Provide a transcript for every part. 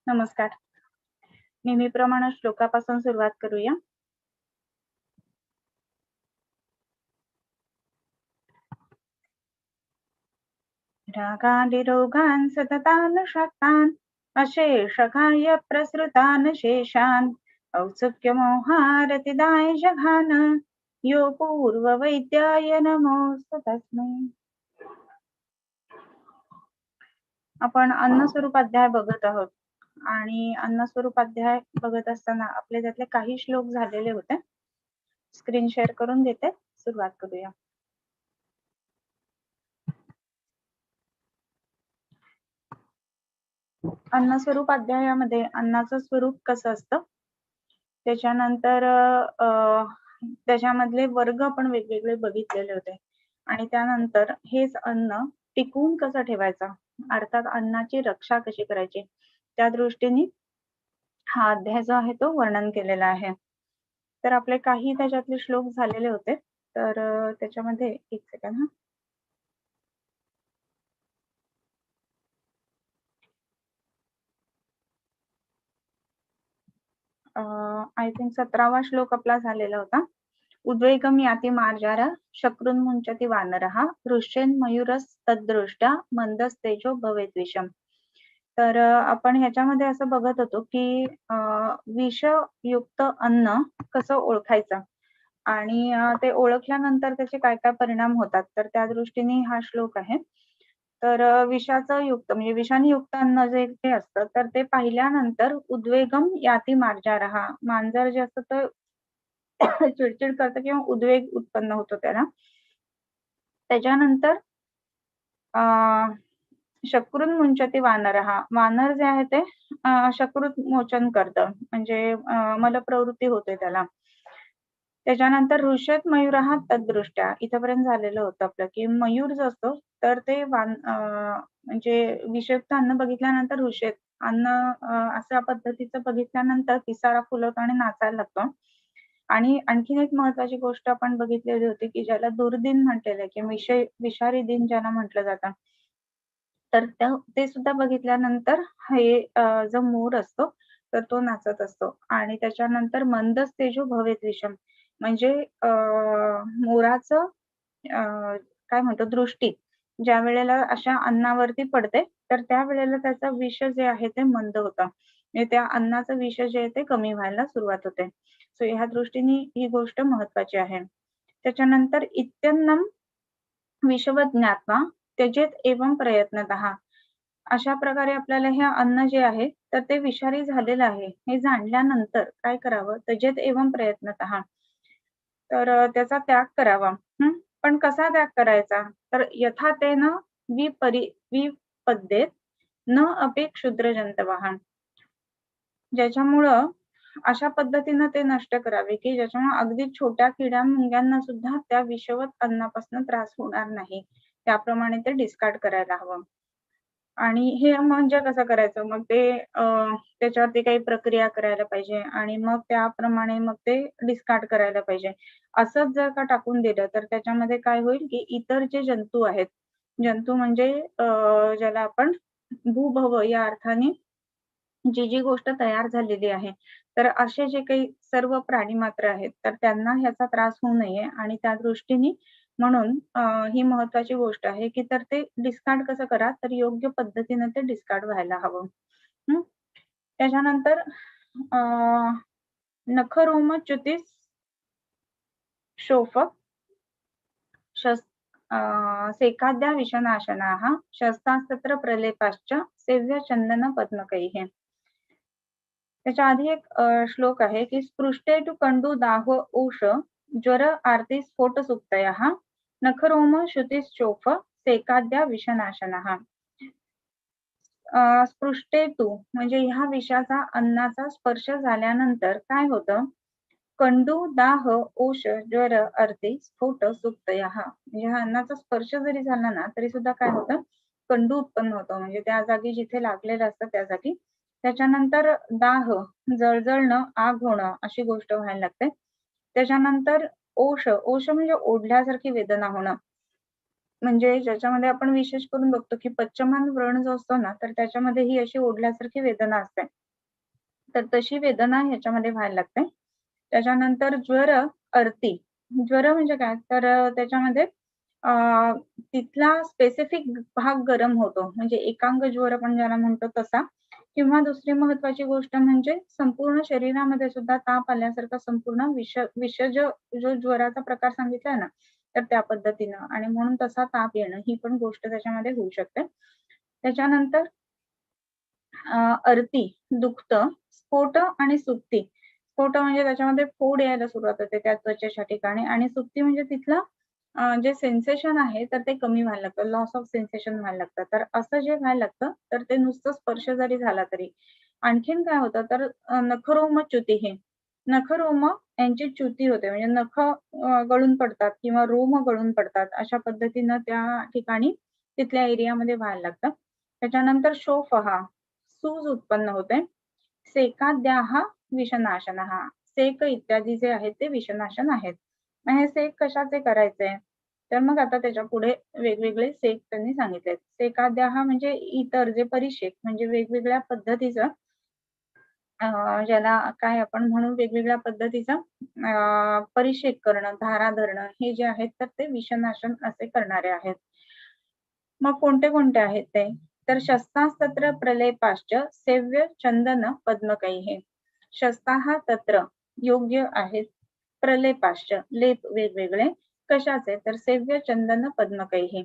नमस्कार. नेहमीप्रमाणे श्लोकापासून सुरुवात करूया. रागादिरोगान् सततान् शक्तान् अशेषकाय प्रसृतान् शेषान् औत्सुक्यमोहारतिदाय जघान यो पूर्ववैद्याय नमोस्तु तस्मै. आपण अन्नस्वरूप अध्याय बघत आहोत आणि अन्नस्वरूप अध्याय बघत असताना आपले त्यातले काही श्लोक झालेले होते. स्क्रीन शेअर करून देते, सुरुवात करूया. अन्नस्वरूप अध्यायामध्ये अन्नाचं स्वरूप कसं असतं, त्याच्यानंतर त्याच्यामधले वर्ग आपण वेगवेगळे बघितलेले होते आणि त्यानंतर हेच अन्न टिकवून कसं ठेवायचं, अर्थात अन्नाची रक्षा कशी करायची, त्या दृष्टीने हा अध्याय जो आहे तो वर्णन केलेला आहे. तर आपले काही त्याच्यातले श्लोक झालेले होते. तर त्याच्यामध्ये एक सेकंड आय थिंक 17वा श्लोक आपला झालेला होता. उद्वेगम याति मार्जार शक्रुन्मुंचति वानरः हृष्येन मयूरस तद्दृष्ट्या मंदस्तेजो भवेत विषम. तर आपण ह्याच्यामध्ये असं बघत होतो की विषयुक्त अन्न कसं ओळखायचं आणि ते ओळखल्यानंतर त्याचे काय काय परिणाम होतात, तर त्या दृष्टीने हा श्लोक आहे. तर विषाचं युक्त म्हणजे विषाने युक्त अन्न जे असतं तर ते पाहिल्यानंतर उद्वेगम याति मार्जारः, मांजर जे असतं तर चिडचिड करतं किंवा उद्वेग उत्पन्न होतो त्याला. त्याच्यानंतर शकृन मुंचती वानरः, वानर जे आहे ते शकृत मोचन करतं, म्हणजे मलप्रवृत्ती होते त्याला. त्याच्यानंतर ऋष्यत मयूरः तद्दृष्ट्या, इथपर्यंत झालेलं होतं आपलं की मयूर जो असतो तर ते म्हणजे विषयुक्त अन्न बघितल्यानंतर ऋष्यत अन्न अशा पद्धतीचं बघितल्यानंतर पिसारा फुलवतो आणि नाचायला लागतो. आणि आणखीन एक महत्वाची गोष्ट आपण बघितलेली होती की ज्याला दुर्दिन म्हटलेलं आहे की विषारी दिन ज्याला म्हटलं जातं, तर ते सुद्धा बघितल्यानंतर हे जो मोर असतो तर तो नाचत असतो. आणि त्याच्यानंतर मंदस तेजो भवेत विषम, म्हणजे मोराचं काय म्हणतो दृष्टी ज्या वेळेला अशा अन्नावरती पडते तर त्यावेळेला त्याचं विष जे आहे ते मंद होतं, म्हणजे त्या अन्नाचं विष जे आहे ते कमी व्हायला सुरुवात होते. सो ह्या दृष्टीने ही गोष्ट महत्वाची आहे. त्याच्यानंतर इत्यन्नम विषवत ज्ञात्वा त्यजेत एवं प्रयत्नतः, अशा प्रकारे आपल्याला हे अन्न जे आहे तर ते विषारी झालेलं आहे हे जाणल्यानंतर काय करावं, त्यजेत एवं प्रयत्नतः, तर त्याचा त्याग करावा. पण कसा त्याग करायचा, तर यथा तेन विपद्येत न अपि क्षुद्र जंतवः, ज्याच्यामुळं अशा पद्धतीनं ते नष्ट करावे की ज्याच्यामुळे अगदी छोट्या किड्या मुंग्यांना सुद्धा त्या विषवत अन्नापासून त्रास होणार नाही, त्याप्रमाणे ते डिस्कार्ड करायला हवं. आणि हे म्हणजे कसं करायचं, मग ते त्याच्यावरती काही प्रक्रिया करायला पाहिजे आणि मग त्याप्रमाणे मग ते डिस्कार्ड करायला पाहिजे. असंच जर का टाकून दिलं तर त्याच्यामध्ये काय होईल की इतर जे जंतू आहेत, जंतू म्हणजे ज्याला आपण भूभव या अर्थाने जी गोष्ट तयार झालेली आहे, तर असे जे काही सर्व प्राणी मात्र आहेत तर त्यांना ह्याचा त्रास होऊ नये आणि त्या दृष्टीने म्हणून ही महत्वाची गोष्ट आहे की तर ते डिस्कार्ड कसं करा, तर योग्य पद्धतीने ते डिस्कार्ड व्हायला हवं. त्याच्यानंतर नखरोमच्युतीस शोफ सेकाद्या विषनाशनाः शस्तास्तत्र प्रलेपाश्च सेव्य चंदन पद्मकैः. त्याच्या आधी एक श्लोक आहे की स्पृष्टे टू कंडू दाह ओष ज्वर आरती स्फोट सुप्तयः नखरोम श्रुतिश्चोफ सेकाद्या विषनाशनः. स्पृष्टे टू म्हणजे ह्या विषाचा अन्नाचा स्पर्श झाल्यानंतर काय होतं, कंडू दाह ओष ज्वर अर्धी स्फोट सुप्तयः, म्हणजे ह्या अन्नाचा स्पर्श जरी झाला ना तरी सुद्धा काय होतं, कंडू उत्पन्न होतं, म्हणजे त्या जागी जिथे लागलेलं असतं त्या जागी. त्याच्यानंतर दाह जळजळणं, आग होणं अशी गोष्ट व्हायला लागते. त्याच्यानंतर ओष, ओष म्हणजे ओढल्यासारखी वेदना होणं. म्हणजे ज्याच्यामध्ये आपण विशेष करून बघतो की पश्चमान व्रण जो असतो ना, तर त्याच्यामध्ये ही अशी ओढल्यासारखी वेदना असते. तर तशी वेदना ह्याच्यामध्ये व्हायला लागते. त्याच्यानंतर ज्वर, अर्ती. ज्वर म्हणजे काय? तर त्याच्यामध्ये तिथला स्पेसिफिक भाग गरम होतो. म्हणजे एकांग ज्वर आपण ज्याला म्हणतो तसा. किंवा दुसरी महत्वाची गोष्ट म्हणजे संपूर्ण शरीरामध्ये सुद्धा ताप आल्यासारखा संपूर्ण विषज जो ज्वराचा प्रकार सांगितलाय ना, तर त्या पद्धतीनं आणि म्हणून तसा ताप येणं ही पण गोष्ट त्याच्यामध्ये होऊ शकते. त्याच्यानंतर अर्ती, दुखतं, स्फोट आणि सुप्ती. स्फोट म्हणजे त्याच्यामध्ये फोड यायला सुरुवात होते त्या त्वचेच्या ठिकाणी आणि सुप्ती म्हणजे तिथलं जे सेन्सेशन आहे तर ते कमी व्हायला लागतं, लॉस ऑफ सेन्सेशन व्हायला लागतं. तर असं जे व्हायला लागतं तर ते नुसतं स्पर्श जरी झाला तरी. आणखीन काय होतं तर नखरोमच्युती हे नखरोम यांची च्युती होते म्हणजे नख गळून पडतात किंवा रोम गळून पडतात अशा पद्धतीनं त्या ठिकाणी तिथल्या एरियामध्ये व्हायला लागतं. त्याच्यानंतर शोफहा, सूज उत्पन्न होते. सेकाद्याहा विषनाशनहा, सेक इत्यादी जे आहेत ते विषनाशन आहेत. मग हे सेक कशाचे करायचे? तर मग आता त्याच्या पुढे वेगवेगळे सेक त्यांनी सांगितलेत. सेकाद्याहा म्हणजे इतर जे परिशेक म्हणजे वेगवेगळ्या पद्धतीचं ज्याला काय आपण म्हणू वेगवेगळ्या पद्धतीचा परिशेक करणं, धारा धरणं हे जे आहेत तर ते विषनाशन असे करणारे आहेत. मग कोणते कोणते आहेत ते? तर शस्तास्तत्र प्रलेपाश्च सेव्य चंदन पद्मकैः. शस्ताः तत्र योग्य आहेत. प्रलेपाश्च लेप वेगवेगळे कशाचे? तर सेव्य चंदन पद्मकैः.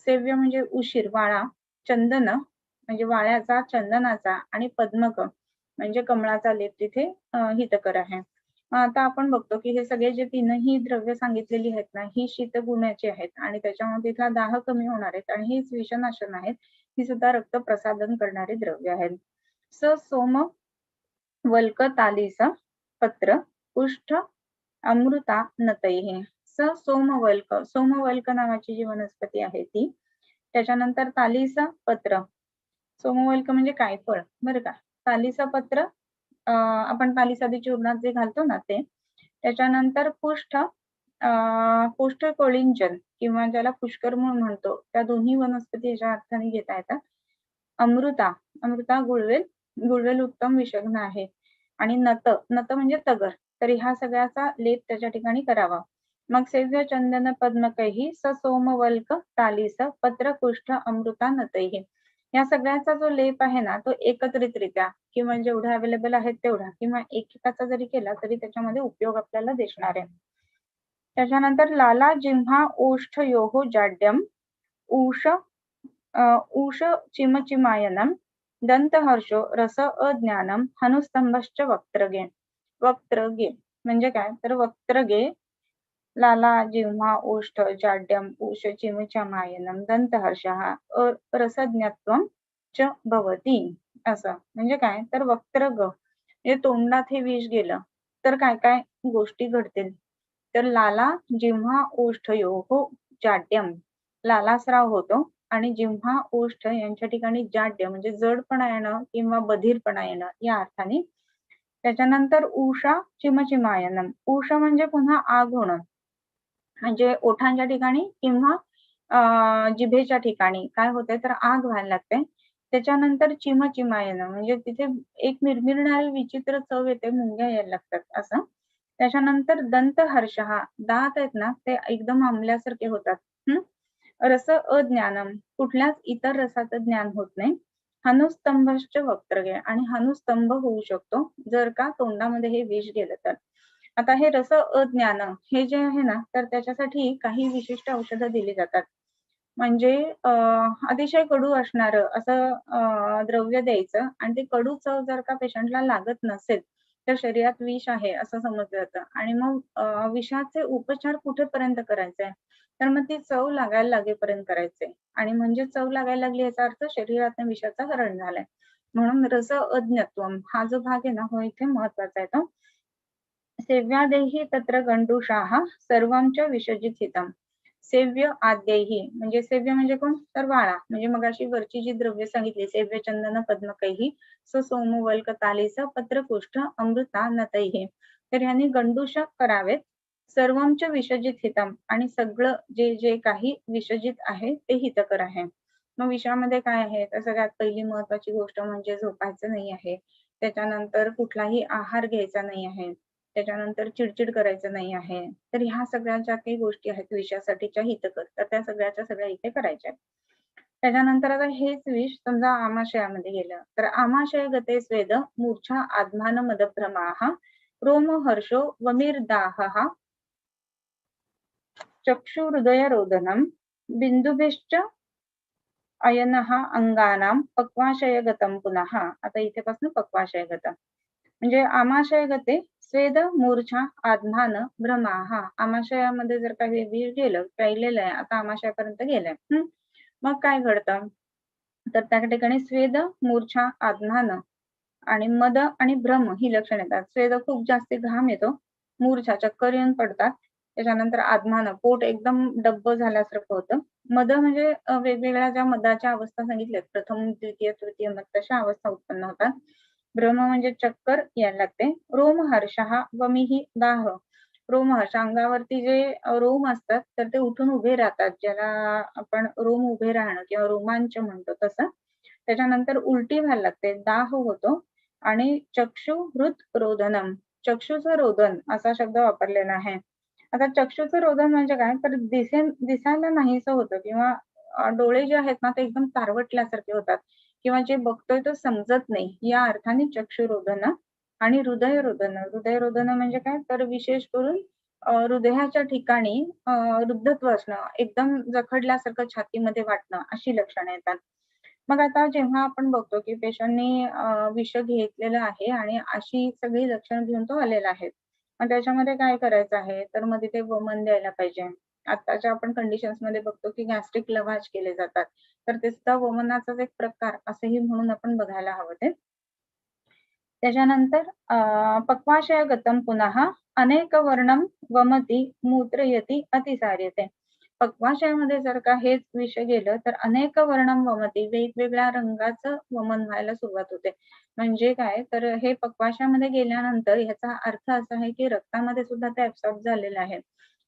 सेव्य म्हणजे उशीर वाळा, चंदन म्हणजे वाळ्याचा, चंदनाचा आणि पद्मक म्हणजे कमळाचा लेप तिथे हितकर आहे. आता आपण बघतो की हे सगळे जे तीनही द्रव्य सांगितलेली आहेत ना, ही शीतगुणाची आहेत आणि त्याच्यामुळे तिथला दाह कमी होणार आहेत आणि हीच विषनाशन आहेत. ही सुद्धा रक्त प्रसादन करणारी द्रव्य आहेत. सोम वल्क तालीस पत्र पुष्ठ अमृता नतैः. सोमवल्क, सोमवल्क नावाची जी वनस्पती आहे ती. त्याच्यानंतर तालीसा पत्र, सोमवल्क म्हणजे काय? फळ बरं का. तालीसा पत्र आपण तालीसादी चूर्णात जे घालतो ना ते. त्याच्यानंतर पुष्ठ, पुष्ठ कोळिंचन किंवा ज्याला पुष्कर म्हणून म्हणतो त्या दोन्ही वनस्पती याच्या अर्थाने घेता येतात. अमृता, अमृता गुळवेल, गुळवेल उत्तम विषग्न आहे. आणि नत, नत म्हणजे तगर. तरी हा सगळ्याचा लेप त्याच्या ठिकाणी करावा. मग सेव्य चंदन पद्मकैः स सोमवल्क तालीस पत्र पुष्ठ अमृता नतैः. या सगळ्याचा जो लेप आहे ना तो एकत्रितरित्या किंवा जेवढा अवेलेबल आहेत तेवढा किंवा एकेकाचा जरी केला तरी त्याच्यामध्ये उपयोग आपल्याला दिसणार आहे. त्याच्यानंतर लाला जिम्हा ओष्ठयोः जाड्यम उष उष चिमचिमायनम दंतहर्षो रस अज्ञानम हनुस्तंभश्च वक्त्रगे. वक्त्रगे म्हणजे काय? तर वक्त्रगे लाला जिव्हा ओष्ठ जाड्यम उष चिमचिमायनम दंतहर्षः रसज्ञत्वम च भवती. असं म्हणजे काय? तर वक्त्रग म्हणजे तोंडात हे विष गेलं तर काय काय गोष्टी घडतील. तर लाला जिव्हा ओष्ठयोः जाड्यम, लालास्राव होतो आणि जिव्हा ओष्ठ यांच्या ठिकाणी जाड्य म्हणजे जडपणा येणं किंवा बधीरपणा येणं या अर्थाने. त्याच्यानंतर उषा चिमचिमायनम, उषा म्हणजे पुन्हा आग होणं म्हणजे ओठांच्या ठिकाणी किंवा जिभेच्या ठिकाणी काय होतंय तर आग व्हायला लागते. त्याच्यानंतर चिमचिमायन म्हणजे तिथे एक मिरमिरणारी विचित्र चव येते, मुंग्या यायला लागतात असं. त्याच्यानंतर दंतहर्षः, दात आहेत ना ते एकदम आंबल्यासारखे होतात. रस अज्ञानम, कुठल्याच इतर रसाचं ज्ञान होत नाही. हनुस्तंभश्च वक्त्रगे, आणि हनुस्तंभ होऊ शकतो जर का तोंडामध्ये हे विष गेलं तर. आता हे रस अज्ञान हे जे आहे ना तर त्याच्यासाठी काही विशिष्ट औषधं दिली जातात. म्हणजे अतिशय कडू असणारं असं द्रव्य द्यायचं आणि ते कडू चव जर का पेशंटला लागत नसेल तर शरीरात विष आहे असं समजलं जातं. आणि मग विषाचे उपचार कुठेपर्यंत करायचे? तर मग ती चव लागायला लागेपर्यंत करायचे. आणि म्हणजे चव लागायला लागली याचा अर्थ शरीरात विषाचा हरण झालाय. म्हणून रस अज्ञत्वम हा जो भाग आहे ना हो इथे महत्वाचा आहे तो. सेव्यादेही तत्र गंडूषाः सर्वंच विषजित हितम. सेव्य आद्यैही म्हणजे सेव्य म्हणजे कोण? तर वाळा. म्हणजे मग अशी वरची जी द्रव्य सांगितली सेव्य चंदन पद्मकैः स सोमवल्क तालीस पत्रपुष्ठ अमृता नतैः. तर ह्यांनी गंडूष करावेत सर्वंच विषजित हितम, आणि सगळं जे जे काही विषजित आहे ते हितकर आहे. मग विषामध्ये काय आहे, तर सगळ्यात पहिली महत्वाची गोष्ट म्हणजे झोपायचं नाही आहे. त्याच्यानंतर कुठलाही आहार घ्यायचा नाही आहे. त्याच्यानंतर चिडचिड करायचं नाही आहे. तर ह्या सगळ्या ज्या काही गोष्टी आहेत विषासाठीच्या हितकर, तर त्या सगळ्याच्या सगळ्या इथे करायच्या. त्याच्यानंतर आता हेच विष समजा आमाशयामध्ये गेलं, तर आमाशय गते स्वेद मूर्छा आत्मान मदभ्रमाः रोमहर्षो वमिर्दाहः चक्षुहृदयरोदनं बिंदुभिश्च अयनः अंगानां पक्वाशयगतं पुनः. आता इथेपासून पक्वाशयगतं म्हणजे आमाशयगते स्वेद मूर्छा आत्मान भ्रमाः. आमाशयामध्ये जर काही विष गेलं, राहिलेलं आहे, आता आमाशयापर्यंत गेलंय. मग काय घडतं, तर त्या ठिकाणी स्वेद, मूर्छा, आत्मान आणि मद आणि भ्रम ही लक्षण येतात. स्वेद खूप जास्त घाम येतो, मूर्छा चक्कर येऊन पडतात, त्याच्यानंतर आत्मान पोट एकदम डब्ब झाल्यासारखं होतं. मद म्हणजे वेगवेगळ्या ज्या मदाच्या अवस्था सांगितल्यात, प्रथम द्वितीय तृतीय मद, तशा अवस्था उत्पन्न होतात. भ्रम म्हणजे चक्कर यायला लागते. रोमहर्षः वमिहि दाह, रोमहर्ष अंगावरती जे रोम असतात तर ते उठून उभे राहतात, ज्याला आपण रोम उभे राहणं किंवा रोमांच म्हणतो तसं. त्याच्यानंतर उलटी व्हायला लागते, दाह होतो. आणि चक्षु हृत रोदनम, चक्षुचं रोदन असा शब्द वापरलेला आहे. आता चक्षुचं रोदन म्हणजे काय, तर दिसायला नाहीसं होतं किंवा डोळे जे आहेत ना ते एकदम तारवटल्यासारखे होतात किंवा जे बघतोय तो समजत नाही, या अर्थाने चक्षुरोदन. आणि हृदयरोदन म्हणजे काय, तर विशेष करून हृदयाच्या ठिकाणी रुद्धत्व असणं, एकदम जखडल्यासारखं छातीमध्ये वाटणं, अशी लक्षणं येतात. मग आता जेव्हा आपण बघतो की पेशंटनी विष घेतलेलं आहे आणि अशी सगळी लक्षणं घेऊन तो आलेला आहे, मग त्याच्यामध्ये काय करायचं आहे, तर मग तिथे वमन द्यायला पाहिजे. आताच्या आपण कंडिशन्स मध्ये बघतो की गॅस्ट्रिक लवाज केले जातात, तर ते सुद्धा वमनाचाच एक प्रकार असंही म्हणून आपण बघायला हवं ते. त्याच्यानंतर पक्वाशय गतम पुनः अनेक वर्णम वमती मूत्रयती अतिसार्यते. पक्वाशयामध्ये जर का हेच विष गेलं तर अनेक वर्णम वमती, वेगवेगळ्या रंगाचं वमन व्हायला सुरुवात होते. म्हणजे काय, तर हे पक्वाशयामध्ये गेल्यानंतर ह्याचा अर्थ असा आहे की रक्तामध्ये सुद्धा ते ऍब्सॉर्ब झालेलं आहे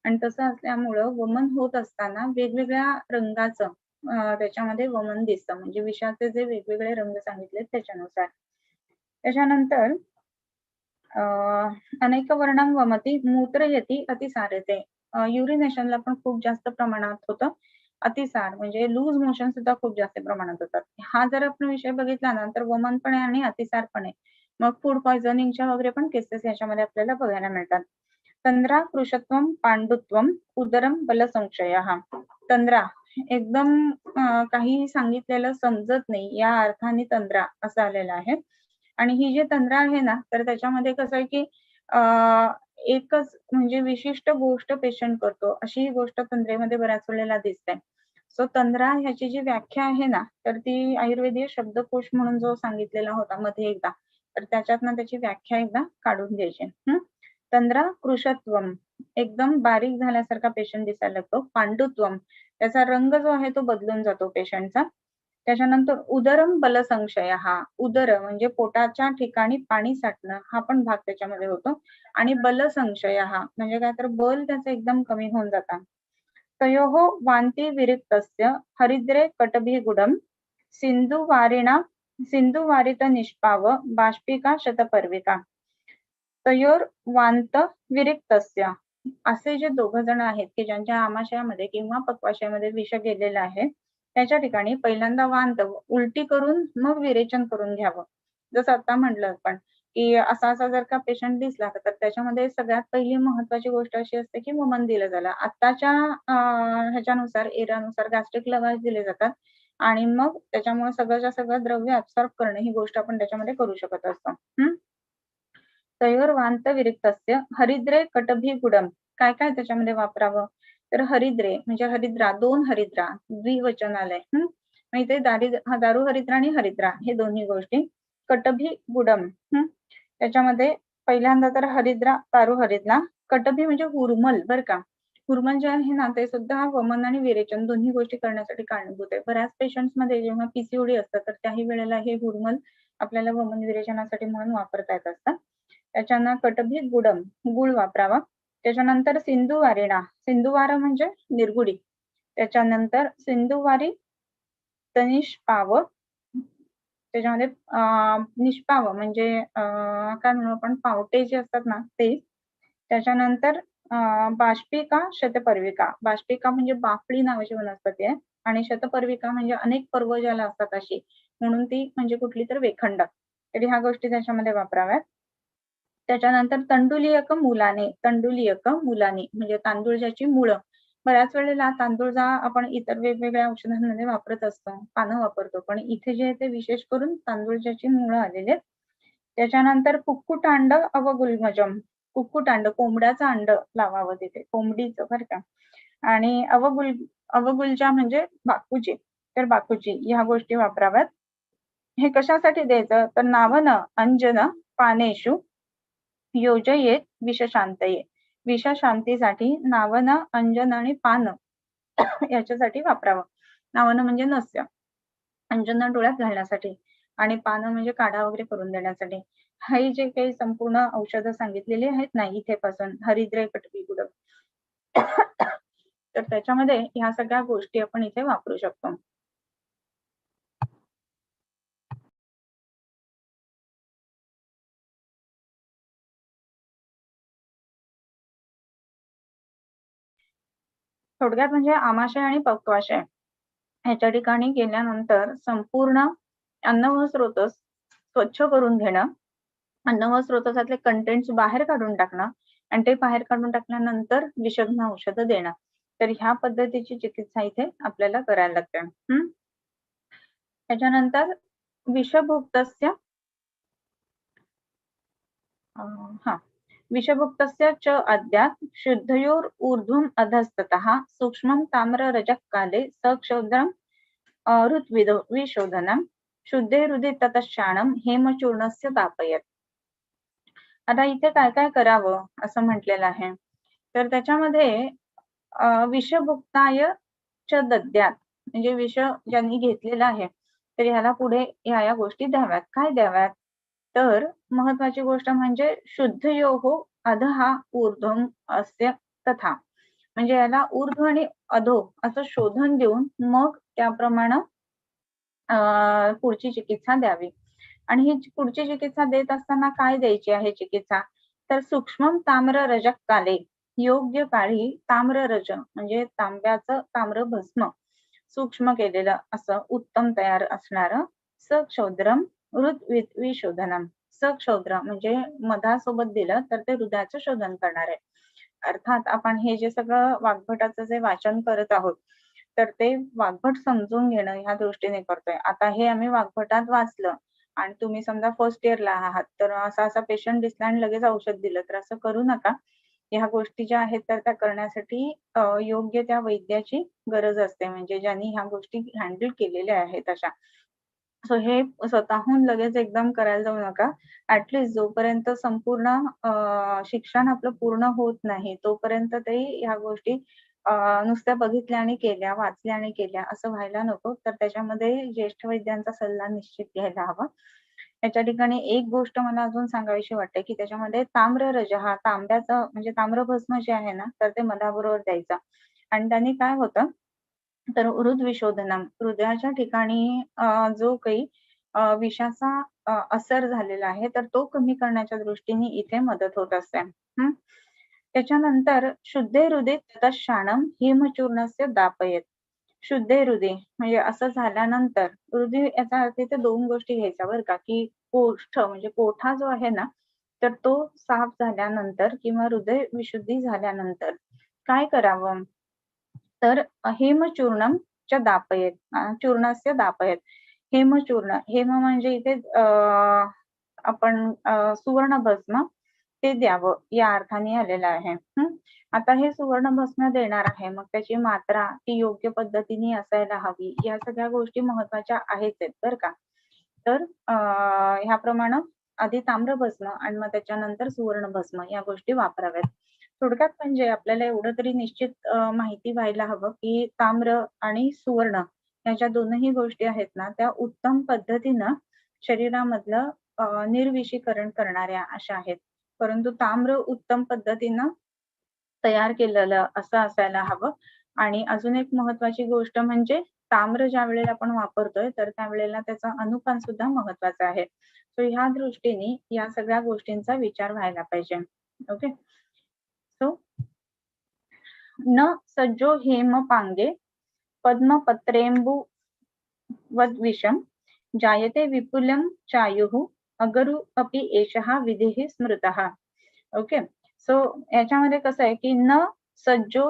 आणि तसं असल्यामुळं वमन होत असताना वेगवेगळ्या रंगाचं त्याच्यामध्ये वमन दिसतं, म्हणजे विषाचे जे वेगवेगळे रंग सांगितले त्याच्यानुसार. त्याच्यानंतर अनेक वर्णम वमती मूत्रयती अतिसारते, युरिनेशनला पण खूप जास्त प्रमाणात होतं. अतिसार म्हणजे लूज मोशन सुद्धा खूप जास्त प्रमाणात होतात. हा जर आपण विषय बघितला ना, तर वमन पण आहे आणि अतिसार पण आहे. मग फूड पॉइझनिंगच्या वगैरे पण केसेस याच्यामध्ये आपल्याला बघायला मिळतात. तंद्रा कृशत्वम पांडुत्वम उदरम बलसंशयः. तंद्रा एकदम काही सांगितलेलं समजत नाही, या अर्थाने तंद्रा असं आलेलं आहे. आणि ही जी तंद्रा आहे ना, तर त्याच्यामध्ये कसं आहे की एकच म्हणजे विशिष्ट गोष्ट पेशंट करतो, अशी ही गोष्ट तंद्रेमध्ये बऱ्याच वेळेला दिसते. सो तंद्रा ह्याची जी व्याख्या आहे ना, तर ती आयुर्वेदीय शब्दकोश म्हणून जो सांगितलेला होता मध्ये एकदा, तर त्याच्यातनं त्याची व्याख्या एकदा काढून घ्यायची. तंद्रा कृशत्वम, एकदम बारीक झाल्यासारखा पेशंट दिसायला लागतो. पांडुत्वम, त्याचा रंग जो आहे तो बदलून जातो पेशंटचा. त्याच्यानंतर उदरम बलसंशय, हा उदर म्हणजे पोटाच्या ठिकाणी पाणी साठणं, हा पण भाग त्याच्यामध्ये होतो. आणि बलसंशय हा म्हणजे काय, तर बल त्याचं एकदम कमी होऊन जातात. तयोः वांती विरिक्तस्य हरिद्रे कटभिगुडम सिंधुवारिणा सिंधुवारित निष्पाव बाष्पिका शतपर्विका. तयोर वांत विरिक्तस्य, असे जे दोघ जण आहेत की ज्यांच्या आमाशयामध्ये किंवा पक्वाशयामध्ये विष गेलेलं आहे, त्याच्या ठिकाणी पहिल्यांदा वांत उलटी करून मग विरेचन करून घ्यावं. जसं आता म्हटलं आपण की असा असा जर का पेशंट दिसला तर त्याच्यामध्ये सगळ्यात पहिली महत्वाची गोष्ट अशी असते की वमन दिलं झालं. आताच्या ह्याच्यानुसार एरानुसार गॅस्ट्रिक लवाज दिले जातात आणि मग त्याच्यामुळे सगळंच्या सगळं द्रव्य ऍब्सॉर्ब करणं ही गोष्ट आपण त्याच्यामध्ये करू शकत असतो. तयोर्वांत विरिक्तस्य हरिद्रे कटभिगुडम, काय काय त्याच्यामध्ये वापरावं, तर हरिद्रे म्हणजे हरिद्रा, दोन हरिद्रा, द्विवचन आलंय. मग इथे दारू हरिद्रा आणि हरिद्रा हे दोन्ही गोष्टी. कटभिगुडम, त्याच्यामध्ये पहिल्यांदा तर हरिद्रा, दारू हरिद्रा. कटभी म्हणजे हुरमल बर का, हुरमल जे आहे ना ते सुद्धा वमन आणि विरेचन दोन्ही गोष्टी करण्यासाठी कारणीभूत आहे. बऱ्याच पेशंट्स मध्ये जेव्हा पीसीओडी असतात तर त्याही वेळेला हे हुरमल आपल्याला वमन विरेचनासाठी म्हणून वापरता येत असतात. त्याच्यानं कटभी गुडम, गुळ वापरावा. त्याच्यानंतर सिंधुवारिणा, सिंधुवार म्हणजे निरगुडी. त्याच्यानंतर सिंधुवारी तनिष्पाव, त्याच्यामध्ये निष्पाव म्हणजे काय म्हणू आपण, पावटे जे असतात ना ते. त्याच्यानंतर बाष्पिका शतपर्विका, बाष्पिका म्हणजे बाफळी नावाची वनस्पती आहे आणि शतपर्विका म्हणजे अनेक पर्व ज्याला असतात अशी, म्हणून ती म्हणजे कुठली तर वेखंड. तरी ह्या गोष्टी त्याच्यामध्ये वापराव्यात. त्याच्यानंतर तंडुलियक मुलाने, तंडुलियक मुलाने म्हणजे तांदूळ ज्याची मुळं. बऱ्याच वेळेला तांदूळ आपण इतर वेगवेगळ्या औषधांमध्ये वापरत असतो, पानं वापरतो, पण इथे जे आहे ते विशेष करून तांदूळ ज्याची मुळं आलेले आहेत. त्याच्यानंतर कुक्कुटांड अवगुल्मजम, कुक्कुटांड कोंबड्याचं अंड लावावं तिथे, कोंबडीचं बरं का. आणि अवगुलजा म्हणजे बाकूची, तर बाकूची ह्या गोष्टी वापराव्यात. हे कशासाठी द्यायचं तर नावन अंजन पानेषु योजयेत विषशांतये, विषशांतीसाठी नावन अंजन आणि पान याच्यासाठी वापरावं. नावन म्हणजे नस्य, अंजन डोळ्यात घालण्यासाठी आणि पानं म्हणजे काढा वगैरे करून देण्यासाठी. हे जे काही संपूर्ण औषधं सांगितलेली आहेत ना इथे पासून, हरिद्रे कटवी गुडम, तर त्याच्यामध्ये ह्या सगळ्या गोष्टी आपण इथे वापरू शकतो. थोडक्यात म्हणजे आमाशय आणि पक्वाशय ह्याच्या ठिकाणी गेल्यानंतर संपूर्ण अन्न व स्रोतस स्वच्छ करून घेणं, अन्न व स्रोतसातले कंटेंट्स बाहेर काढून टाकणं आणि ते बाहेर काढून टाकल्यानंतर विषग्न औषधं देणं. तर ह्या पद्धतीची चिकित्सा इथे आपल्याला करायला लागते. त्याच्यानंतर विषभुक्तस्य विषभुक्तस्य च अद्यात् शुद्धयोर ऊर्ध्वम् अधस्ततः सूक्ष्मं ताम्ररजः काले सक्षौद्रं ऋत्विशोधनम शुद्धे हृदे ततश्चाणम हेमचूर्णस्य तापयत. आता इथे काय काय करावं असं म्हटलेलं आहे, तर त्याच्यामध्ये विषभुक्ताय च दद्यात म्हणजे विष ज्यांनी घेतलेलं आहे तर ह्याला पुढे ह्या गोष्टी द्याव्यात. काय द्याव्यात तर महत्वाची गोष्ट म्हणजे शुद्धयोः अधहा ऊर्ध्वम अस्य तथा, म्हणजे याला ऊर्ध्व आणि अधो असं शोधन देऊन मग त्याप्रमाणे पुढची चिकित्सा द्यावी. आणि ही पुढची चिकित्सा देत असताना काय द्यायची आहे चिकित्सा तर सूक्ष्म ताम्र रजक काले, योग्य काळी ताम्ररज म्हणजे तांब्याचं ताम्र भस्म सूक्ष्म केलेलं असं उत्तम तयार असणारं सक्षौद्रम हृदविशोधनम, सक्षौद्र म्हणजे मधासोबत दिलं तर ते हृदयाचं शोधन करणार आहे. अर्थात आपण हे जे सगळं वाग्भटाचं जे वाचन करत आहोत तर ते वाग्भट समजून घेणं ह्या दृष्टीने करतोय. आता हे आम्ही वाग्भटात वाचलं आणि तुम्ही समजा फर्स्ट इयरला आहात तर असा पेशंट दिसला आणि लगेच औषध दिलं तर असं करू नका. ह्या गोष्टी ज्या आहेत तर त्या करण्यासाठी योग्य त्या वैद्याची गरज असते, म्हणजे ज्यांनी ह्या गोष्टी हँडल केलेल्या आहेत अशा. सो हे स्वतःहून लगेच एकदम करायला जाऊ नका. ऍटलिस्ट जोपर्यंत संपूर्ण शिक्षण आपलं पूर्ण होत नाही तोपर्यंत तरी ह्या गोष्टी नुसत्या बघितल्या आणि केल्या, वाचल्या आणि केल्या असं व्हायला नको. तर त्याच्यामध्ये ज्येष्ठ वैद्यांचा सल्ला निश्चित घ्यायला हवा. याच्या ठिकाणी एक गोष्ट मला अजून सांगावीशी वाटते की त्याच्यामध्ये ताम्ररज हा तांब्याचं म्हणजे ताम्रभस्म जे आहे ना तर ते मधाबरोबर द्यायचं आणि त्यांनी काय होतं तर हृदविशोधनम हृदयाच्या ठिकाणी जो काही विषाचा असर झालेला आहे तर तो कमी करण्याच्या दृष्टीने इथे मदत होत असते. त्याच्यानंतर शुद्धे हृदे ततश्चाणम हेमचूर्णस्य दापयत, शुद्धे हृदय म्हणजे असं झाल्यानंतर हृदय याचा अर्थ इथे दोन गोष्टी घ्यायच्या बरं का, की कोष्ठ म्हणजे कोठा जो आहे ना तर तो साफ झाल्यानंतर किंवा हृदय विशुद्धी झाल्यानंतर काय करावं तर हेमचूर्णम च दापयत, चूर्णस्य दापयत. हेमचूर्ण, हेम म्हणजे इथे आपण सुवर्ण भस्म ते द्यावं या अर्थाने आलेलं आहे. आता हे सुवर्ण भस्म देणार आहे मग त्याची मात्रा ती योग्य पद्धतीने असायला हवी, या सगळ्या गोष्टी महत्वाच्या आहेत बरं का. तर ह्याप्रमाणे आधी ताम्र भस्म आणि मग त्याच्यानंतर सुवर्ण भस्म या गोष्टी वापराव्यात. थोडक्यात म्हणजे आपल्याला एवढं तरी निश्चित माहिती व्हायला हवं की ताम्र आणि सुवर्ण याच्या दोनही गोष्टी आहेत ना त्या उत्तम पद्धतीनं शरीरामधलं निर्विषीकरण करणाऱ्या अशा आहेत, परंतु ताम्र उत्तम पद्धतीनं तयार केलेलं असं असायला हवं. आणि अजून एक महत्वाची गोष्ट म्हणजे ताम्र ज्या वेळेला आपण वापरतोय तर त्यावेळेला त्याचा अनुपान सुद्धा महत्वाचा आहे. सो ह्या दृष्टीने या सगळ्या गोष्टींचा विचार व्हायला पाहिजे. ओके. सो न सज्जो हेम पांगे पद्मपत्रेंबु वद्विषम जायते विपुलम चायुः अगरु अपि एषः विधिः स्मृतः. ओके. सो याच्यामध्ये कसं आहे की न सज्जो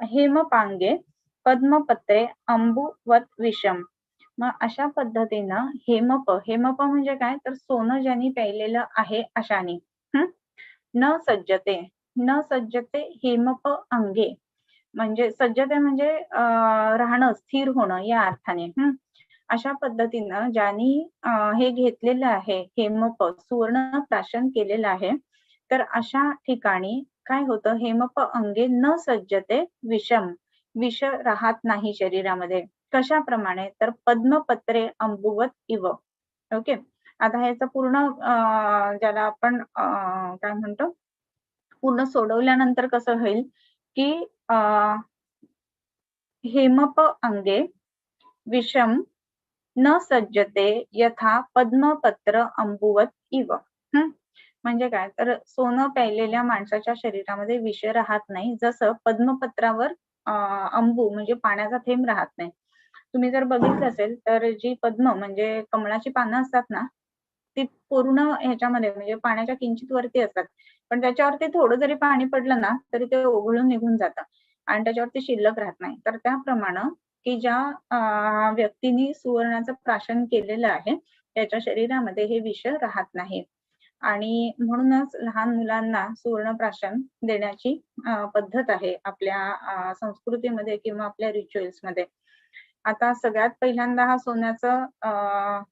हेमपांगे पद्मपत्रे अंबुवत विषम. मग अशा पद्धतीनं हेमप म्हणजे काय तर सोनं ज्यांनी प्यायलेलं आहे अशाने. न सज्जते हेमप अंगे म्हणजे सज्जते म्हणजे राहणं स्थिर होणं या अर्थाने. अशा पद्धतीनं ज्यांनी हे घेतलेलं आहे हेमप सुवर्ण प्राशन केलेलं आहे तर अशा ठिकाणी काय होतं हेमप अंगे न सज्जते विषम विष राहत नाही शरीरामध्ये. कशाप्रमाणे तर पद्मपत्रे अंबुवत इव. ओके. आता ह्याचं पूर्ण ज्याला आपण काय म्हणतो पूर्ण सोडवल्यानंतर कसं होईल की हेमप अंगे विषम न सज्जते यथा पद्मपत्र अंबुवत इव. म्हणजे काय तर सोनं प्यायलेल्या माणसाच्या शरीरामध्ये विष राहत नाही जसं पद्मपत्रावर अंबू म्हणजे पाण्याचा थेंब राहत नाही. तुम्ही जर बघितलं असेल तर जी पद्म म्हणजे कमळाची पानं असतात ना ती पूर्ण ह्याच्यामध्ये म्हणजे पाण्याच्या किंचित वरती असतात पण त्याच्यावरती थोडं जरी पाणी पडलं ना तरी ते ओघळून निघून जातं आणि त्याच्यावरती शिल्लक राहत नाही. तर त्याप्रमाणे की ज्या व्यक्तीने सुवर्णाचं प्राशन केलेलं आहे त्याच्या शरीरामध्ये हे विष राहत नाही. आणि म्हणूनच लहान मुलांना सुवर्ण प्राशन देण्याची पद्धत आहे आपल्या संस्कृतीमध्ये किंवा आपल्या रिच्युअल्स मध्ये. आता सगळ्यात पहिल्यांदा हा सोन्याचं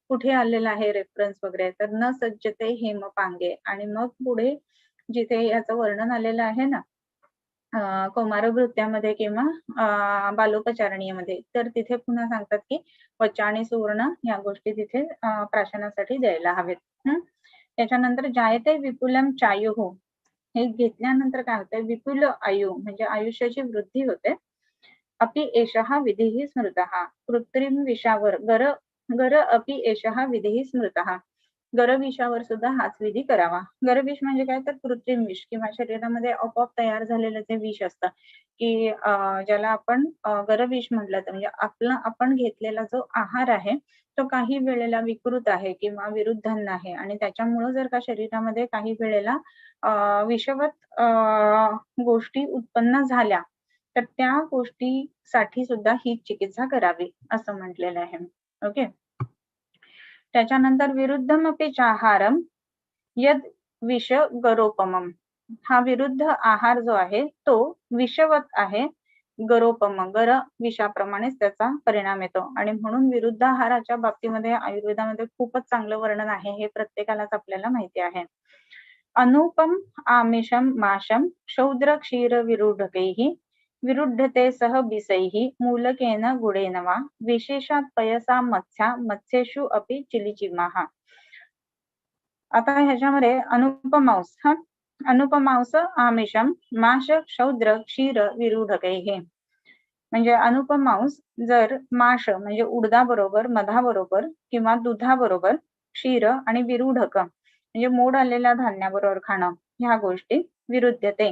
कुठे आलेला आहे रेफरन्स वगैरे तर न सज्जते हेमपांगे आणि मग पुढे जिथे याचं वर्णन आलेलं आहे ना कौमारवृत्त्यामध्ये किंवा बालोपचारणीयमध्ये तर तिथे पुन्हा सांगतात की वचा आणि सुवर्ण या गोष्टी तिथे प्राशनासाठी द्यायला हवेत. त्याच्यानंतर जायते विपुलम चायुः हे घेतल्यानंतर काय होतंय विपुल आयु म्हणजे आयुष्याची वृद्धी होते. अपि एषः विधिः स्मृतः कृत्रिम विषावर गर अपि एषः विधिः स्मृतः. गरविषावर सुद्धा हाच विधी करावा. गरविष म्हणजे काय तर कृत्रिम विष किंवा शरीरामध्ये आपोआप तयार झालेलं जे विष असतं की ज्याला आपण गरविष म्हटलं तर म्हणजे आपण घेतलेला जो आहार आहे तो काही वेळेला विकृत आहे किंवा विरुद्धान्न आहे आणि त्याच्यामुळे जर का शरीरामध्ये काही वेळेला विषवत गोष्टी उत्पन्न झाल्या तर त्या गोष्टीसाठी सुद्धा ही चिकित्सा करावी असं म्हटलेलं आहे. ओके. त्याच्यानंतर विरुद्धमपि चाहारम यद विष गरोपमम. हा विरुद्ध आहार जो आहे तो विषवत आहे गरोपम गर विषाप्रमाणेच त्याचा परिणाम येतो आणि म्हणून विरुद्ध आहाराच्या बाबतीमध्ये आयुर्वेदामध्ये खूपच चांगलं वर्णन आहे हे प्रत्येकालाच आपल्याला माहिती आहे. अनुपम आमिषम माशम क्षौद्र क्षीर विरूढकैः विरुद्धते सह बिसैः मूलकेन गुडेन वा विशेषात पयसा मत्स्या मत्स्येषु अपि चिलिचिमाः. आता ह्याच्यामध्ये अनुपमांस अनुपमांस आमिषम माश क्षौद्र क्षीर विरूढकैः म्हणजे अनुपमांस जर माश म्हणजे उडदाबरोबर मधाबरोबर किंवा दुधाबरोबर क्षीर आणि विरूढक म्हणजे मोड आलेल्या धान्याबरोबर खाणं ह्या गोष्टी विरुद्धते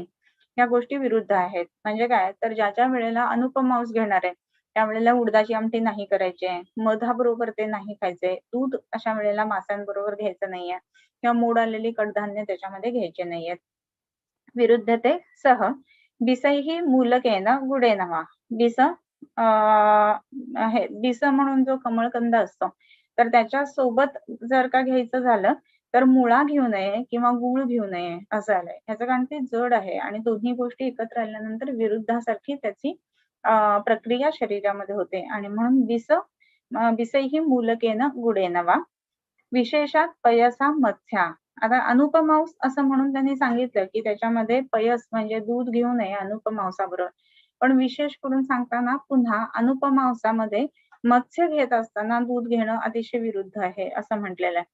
ह्या गोष्टी विरुद्ध आहेत. म्हणजे काय तर ज्याच्या वेळेला अनुपमांस घेणार आहे त्यावेळेला उडदाची आमटी नाही करायची आहे, मधाबरोबर ते नाही खायचे, दूध अशा वेळेला माशांबरोबर घ्यायचं नाहीये किंवा मोड आलेली कडधान्य त्याच्यामध्ये घ्यायचे नाहीयेत. विरुद्धते सह बिसैही मूलकेन गुडेन वा. बिस बिस म्हणून जो कमळकंद असतो तर त्याच्या सोबत जर का घ्यायचं झालं तर मुळा घेऊ नये किंवा गुळ घेऊ नये असं आलंय. ह्याचं कारण ते जड आहे आणि दोन्ही गोष्टी एकत्र आल्यानंतर विरुद्धासारखी त्याची प्रक्रिया शरीरामध्ये होते आणि म्हणून बिसैही मूलकेन गुडेन वा. विशेषात पयसा मत्स्या. आता अनुपमांस असं म्हणून त्यांनी सांगितलं की त्याच्यामध्ये पयस म्हणजे दूध घेऊ नये अनुपमांसाबरोबर पण विशेष करून सांगताना पुन्हा अनुपमांसामध्ये मत्स्य घेत असताना दूध घेणं अतिशय विरुद्ध आहे असं म्हटलेलं आहे.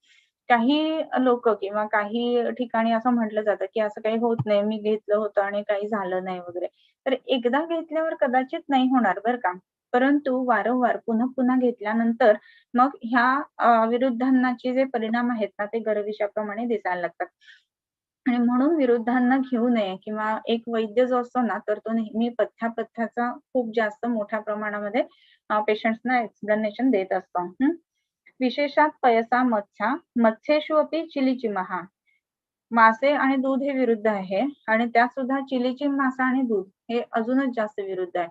काही लोक किंवा काही ठिकाणी असं म्हटलं जातं की असं काही होत नाही, मी घेतलं होतं आणि काही झालं नाही वगैरे. तर एकदा घेतल्यावर कदाचित नाही होणार बरं का. परंतु वारंवार पुन्हा पुन्हा घेतल्यानंतर मग ह्या विरुद्धांनाचे जे परिणाम आहेत ना ते गर्विष्याप्रमाणे दिसायला लागतात. आणि म्हणून विरुद्धांना घेऊ नये किंवा एक वैद्य जो असतो ना तर तो नेहमी पथ्याचा खूप जास्त मोठ्या प्रमाणामध्ये पेशंट्सना एक्सप्लेनेशन देत असतो. विशेषात पयसा मत्स्या मत्स्येषु अपि चिलिचिमहा. मासे आणि दूध हे विरुद्ध आहे आणि त्यात सुद्धा चिलिचिम मासा आणि दूध हे अजूनच जास्त विरुद्ध आहे.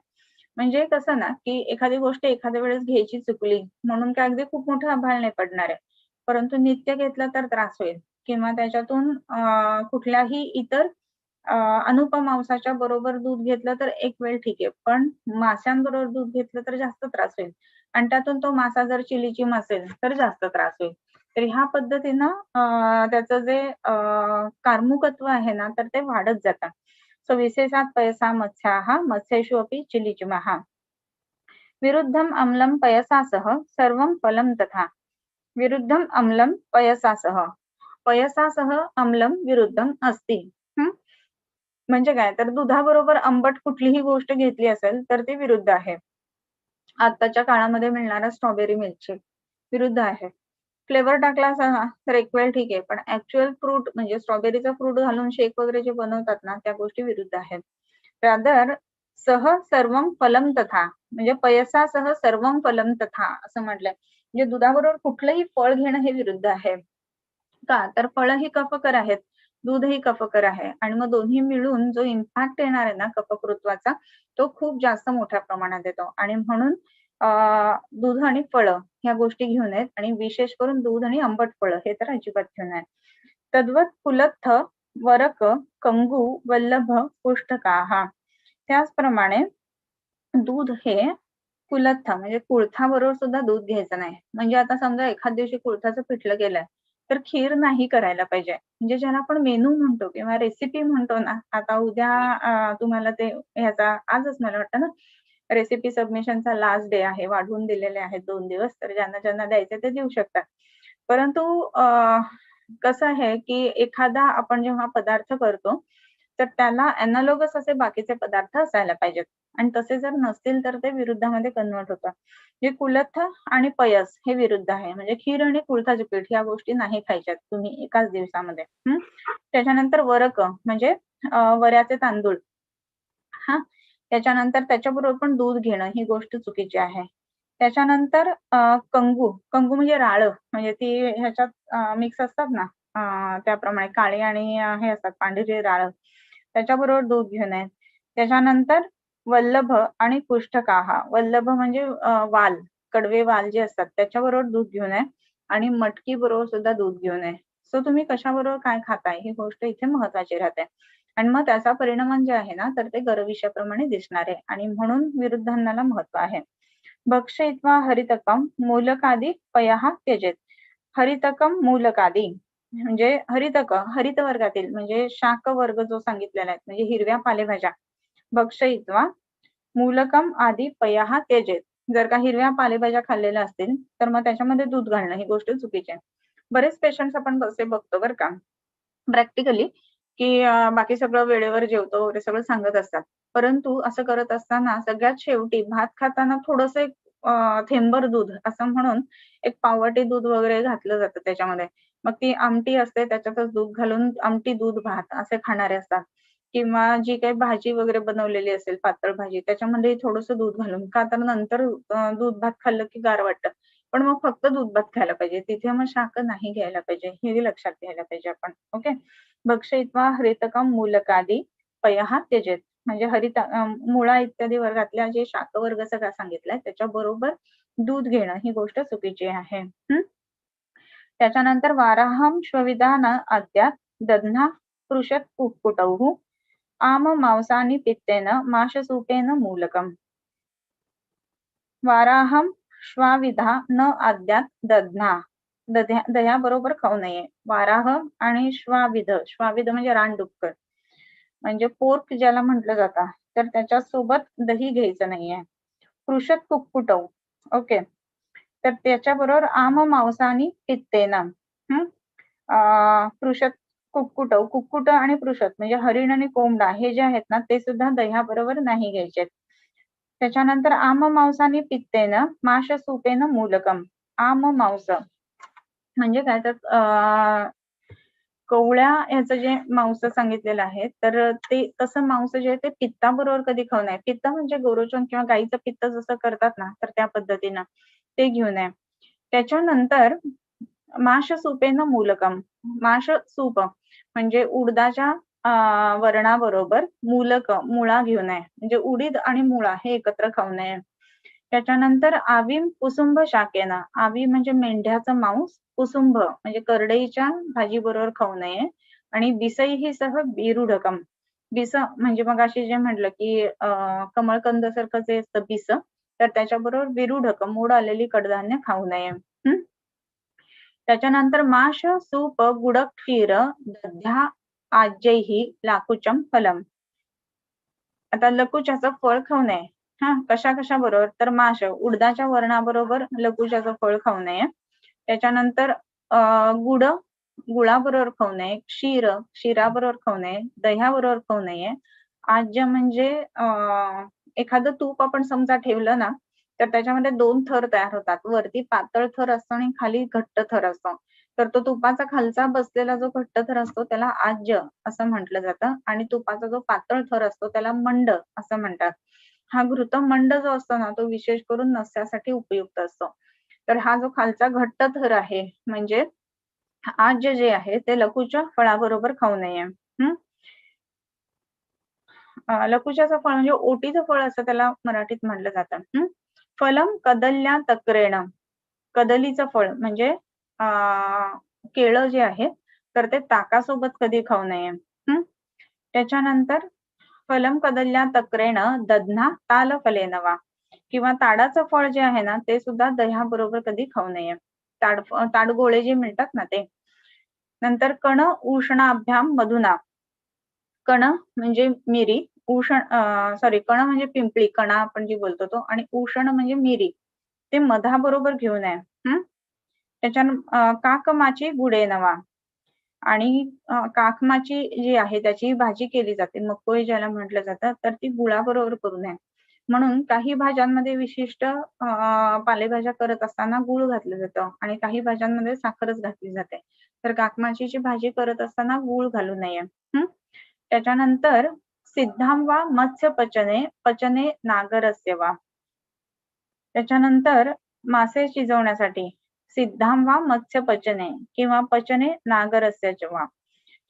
म्हणजे कसं ना की एखादी गोष्ट एखाद्या वेळेस घ्यायची चुकली म्हणून काय अगदी खूप मोठं आभाळ नाही पडणार आहे. परंतु नित्य घेतलं तर त्रास होईल किंवा त्याच्यातून कुठल्याही इतर अनुपमांसाच्या बरोबर दूध घेतलं तर एक वेळ ठीक आहे. पण माशांबरोबर दूध घेतलं तर जास्त त्रास होईल आणि त्यातून तो मासा जर चिलीचिम असेल तर जास्त त्रास होईल. तर ह्या पद्धतीनं त्याचं जे कार्मुकत्व आहे ना तर ते वाढत जातं. सो विशेषात पयसा मत्स्याः मत्स्येषु अपि चिलिचिमः. विरुद्धम अम्लं पयसासह सर्वं फलं तथा. विरुद्धम अम्लं पयसासह. पयसासह अम्लं विरुद्धम अस्ति. म्हणजे काय तर दुधाबरोबर आंबट कुठलीही गोष्ट घेतली असेल तर ती विरुद्ध आहे. आताच्या काळामध्ये मिळणारा स्ट्रॉबेरी मिल्कशेक विरुद्ध आहे. फ्लेवर टाकला असा तर एक वेळ ठीक आहे, पण ऍक्च्युअल फ्रूट म्हणजे स्ट्रॉबेरीचा फ्रूट घालून शेक वगैरे जे बनवतात ना त्या गोष्टी विरुद्ध आहेत. रादर सह सर्वं फलम तथा म्हणजे पयसासह सर्वं फलम तथा असं म्हटलंय. म्हणजे दुधाबरोबर कुठलंही फळ घेणं हे विरुद्ध आहे. का? तर फळं ही कफकर आहेत, दूध ही कफकर आहे आणि मग दोन्ही मिळून जो इम्पॅक्ट येणार आहे ना कफकृत्वाचा तो खूप जास्त मोठ्या प्रमाणात येतो आणि म्हणून दूध आणि फळं ह्या गोष्टी घेऊ नयेत आणि विशेष करून दूध आणि आंबट फळं हे तर अजिबात घेऊ नयेत. तद्वत कुलत्थ, वरक, कंगू, वल्लभ, पुष्ठकाः. त्याचप्रमाणे दूध हे कुलत्थ म्हणजे कुळथाबरोबर सुद्धा दूध घ्यायचं नाही. म्हणजे आता समजा एखाद दिवशी कुळथाचं पिठलं केलंय, तर खीर नाही करायला पाहिजे. म्हणजे ज्याला आपण मेनू म्हणतो किंवा रेसिपी म्हणतो ना, आता उद्या तुम्हाला ते ह्याचा आजच मला वाटतं ना, रेसिपी सबमिशनचा लास्ट डे आहे. वाढवून दिलेले आहेत 2 दिवस. तर ज्यांना द्यायचे ते देऊ शकतात. परंतु कसं आहे, की एखादा आपण जेव्हा पदार्थ करतो, तर त्याला एनालॉगस असे बाकीचे पदार्थ असायला पाहिजेत. आणि तसे जर नसतील तर ते विरुद्धामध्ये कन्व्हर्ट होतं. म्हणजे कुलत्थ आणि पयस हे विरुद्ध आहे. म्हणजे खीर आणि कुळथाचे पीठ ह्या गोष्टी नाही खायच्यात तुम्ही एकाच दिवसामध्ये. त्याच्यानंतर वरक म्हणजे वऱ्याचे तांदूळ. हां. त्याच्यानंतर त्याच्याबरोबर पण दूध घेणं ही गोष्ट चुकीची आहे. त्याच्यानंतर कंगू म्हणजे राळं म्हणजे ती ह्याच्यात मिक्स असतात ना त्याप्रमाणे काळे आणि हे असतात पांढरे राळं. त्याच्याबरोबर दूध घेऊ नये. त्याच्यानंतर वल्लभ आणि पुष्ठकाः. वल्लभ म्हणजे वाल, कडवे वाल जे असतात त्याच्याबरोबर दूध घेऊ नये आणि मटकी बरोबर सुद्धा दूध घेऊ नये. सो तुम्ही कशाबरोबर काय खाताय ही गोष्ट इथे महत्त्वाची राहते. आणि मग त्याचा परिणाम जे आहे ना तर ते गर्विष्याप्रमाणे दिसणार आहे आणि म्हणून विरुद्धांनाला महत्त्व आहे. भक्षयित्वा हरितकम मूलकादी पयः त्यजेत. हरितकम मूलकादी म्हणजे हरित वर्गातील म्हणजे शाक वर्ग जो सांगितलेला आहे म्हणजे हिरव्या पालेभाज्या. भक्षयित्वा मूलकम आदी पयः त्यजेत. जर का हिरव्या पालेभाज्या खाल्लेल्या असतील तर मग त्याच्यामध्ये दूध घालणं ही गोष्ट चुकीची आहे. बरेच पेशंट्स आपण कसे बघतो बरं का प्रॅक्टिकली की बाकी सगळं वेळेवर जेवतो वगैरे सगळं सांगत असतात. परंतु असं करत असताना सगळ्यात शेवटी भात खाताना थोडंसं एक थेंबर दूध असं म्हणून एक पाववाटी दूध वगैरे घातलं जातं त्याच्यामध्ये. मग ती आमटी असते त्याच्यातच दूध घालून आमटी, दूध, भात असे खाणारे असतात. किंवा जी काही भाजी वगैरे बनवलेली असेल पातळ भाजी त्याच्यामध्ये थोडंसं दूध घालून. का तर नंतर दूध भात खाल्लं की गार वाटतं. पण मग फक्त दूध भात खायला पाहिजे. तिथे मग शाक नाही घ्यायला पाहिजे. हे लक्षात घ्यायला पाहिजे आपण. ओके. भक्षयित्वा हरितकम मूलकादी पयः त्यजेत. म्हणजे मुळा इत्यादी वर्गातल्या जे शाकवर्ग सगळा सांगितलाय त्याच्याबरोबर दूध घेणं ही गोष्ट चुकीची आहे. त्याच्यानंतर वाराहम श्वविधान अद्यात दध्ना पृषत कुक्कुटौः आम मांसानि पित्तेन माशसूपेन मूलकम्. वाराहम श्वाविधा न अद्यात दध्ना. दह्याबरोबर खाऊ नये. वाराह आणि श्वाविध म्हणजे रानडुक्कर म्हणजे पोर्क ज्याला म्हटलं जातं तर त्याच्यासोबत दही घ्यायचं नाहीये. पृषत कुक्कुटौ ओके तर त्याच्याबरोबर आम मांसानी पित्तेन पृषत कुक्कुट आणि पृषत म्हणजे हरिण आणि कोंबडा हे जे आहेत ना ते सुद्धा दह्याबरोबर नाही घ्यायचे. त्याच्यानंतर आम मांसाने पित्तेनं माश सुपेन मूलकम. आम मांस म्हणजे काय तर कवळ्या ह्याचं जे मांस सांगितलेलं आहे तर ते तसं मांस जे आहे ते पित्ताबरोबर कधी खाऊ नये. पित्त म्हणजे गोरोचन किंवा गाईचं पित्त जसं करतात ना तर त्या पद्धतीनं ते घेऊ नये. त्याच्यानंतर माश सुपेन मूलकम. माश सूप म्हणजे उडदाच्या वर्णाबरोबर मूलक मुळा घेऊ नये. म्हणजे उडीद आणि मुळा हे एकत्र खाऊ नये. त्याच्यानंतर आवीम कुसुंब शाकेना. आवी म्हणजे मेंढ्याचं मांस, कुसुंब म्हणजे करडईच्या भाजी बरोबर खाऊ नये. आणि बिसई ही सह बिरुडकम. बिस म्हणजे मग अशी जे म्हटलं की कमळकंद सारखं जे असतं बिस तर त्याच्याबरोबर बिरुडकम मोड आलेली कडधान्य खाऊ नये. त्याच्यानंतर माश सूप गुडक क्षीर दध्या आज्यैही लाकुचम फलम. आता लकुचाचं फळ खाऊ नये. कशा बरोबर तर माश उडदाच्या वर्णाबरोबर लकुचाचं फळ खाऊ नये. त्याच्यानंतर गुळाबरोबर खाऊ नये. क्षीराबरोबर खाऊ नये. दह्याबरोबर खाऊ नये. आज्य म्हणजे एखादं तूप आपण समजा ठेवलं ना तर त्याच्यामध्ये 2 थर तयार होतात. वरती पातळ थर असतो आणि खाली घट्ट थर असतो. तर तो तुपाचा खालचा बसलेला जो घट्ट थर असतो त्याला आज्य असं म्हटलं जातं आणि तुपाचा जो पातळ थर असतो त्याला मंड असं म्हणतात. हा घृतमंड जो असतो ना तो विशेष करून नस्यासाठी उपयुक्त असतो. तर हा जो खालचा घट्ट थर आहे म्हणजे आज्य जे आहे ते लकुच्या फळाबरोबर खाऊ नये. लकुच्याचं फळ म्हणजे ओटीचं फळ असं त्याला मराठीत म्हटलं जातं. फलम कदल्या तक्रेण. कदलीचं फळ म्हणजे केळं जे आहे तर ते ताकासोबत कधी खाऊ नये. त्याच्यानंतर फलम कदल्या तक्रेण दधना ताल फलेनवा. किंवा ताडाचं फळ जे आहे ना ते सुद्धा दह्याबरोबर कधी खाऊ नये. ताडगोळे जे मिळतात ना ते. नंतर कण उष्णाभ्याम मधुना. कण म्हणजे मिरी, कण म्हणजे पिंपळी, कणा आपण जी बोलतो तो, आणि उषण म्हणजे मिरी, ते मधाबरोबर घेऊ नये. त्याच्यानं काकमाची गुडे नवा. आणि काकमाची जी आहे त्याची भाजी केली जाते, मकोई ज्याला म्हटलं जातं, तर ती गुळाबरोबर करू नये. म्हणून काही भाज्यांमध्ये विशिष्ट पालेभाज्या करत असताना गुळ घातलं जातं आणि काही भाज्यांमध्ये साखरच घातली जाते. तर काकमाची जी भाजी करत असताना गुळ घालू नये. त्याच्यानंतर सिद्धाम वा मत्स्य पचने नागरस्य वा. त्याच्यानंतर मासे शिजवण्यासाठी सिद्धाम वा मत्स्य पचने किंवा पचने नागरस्य वा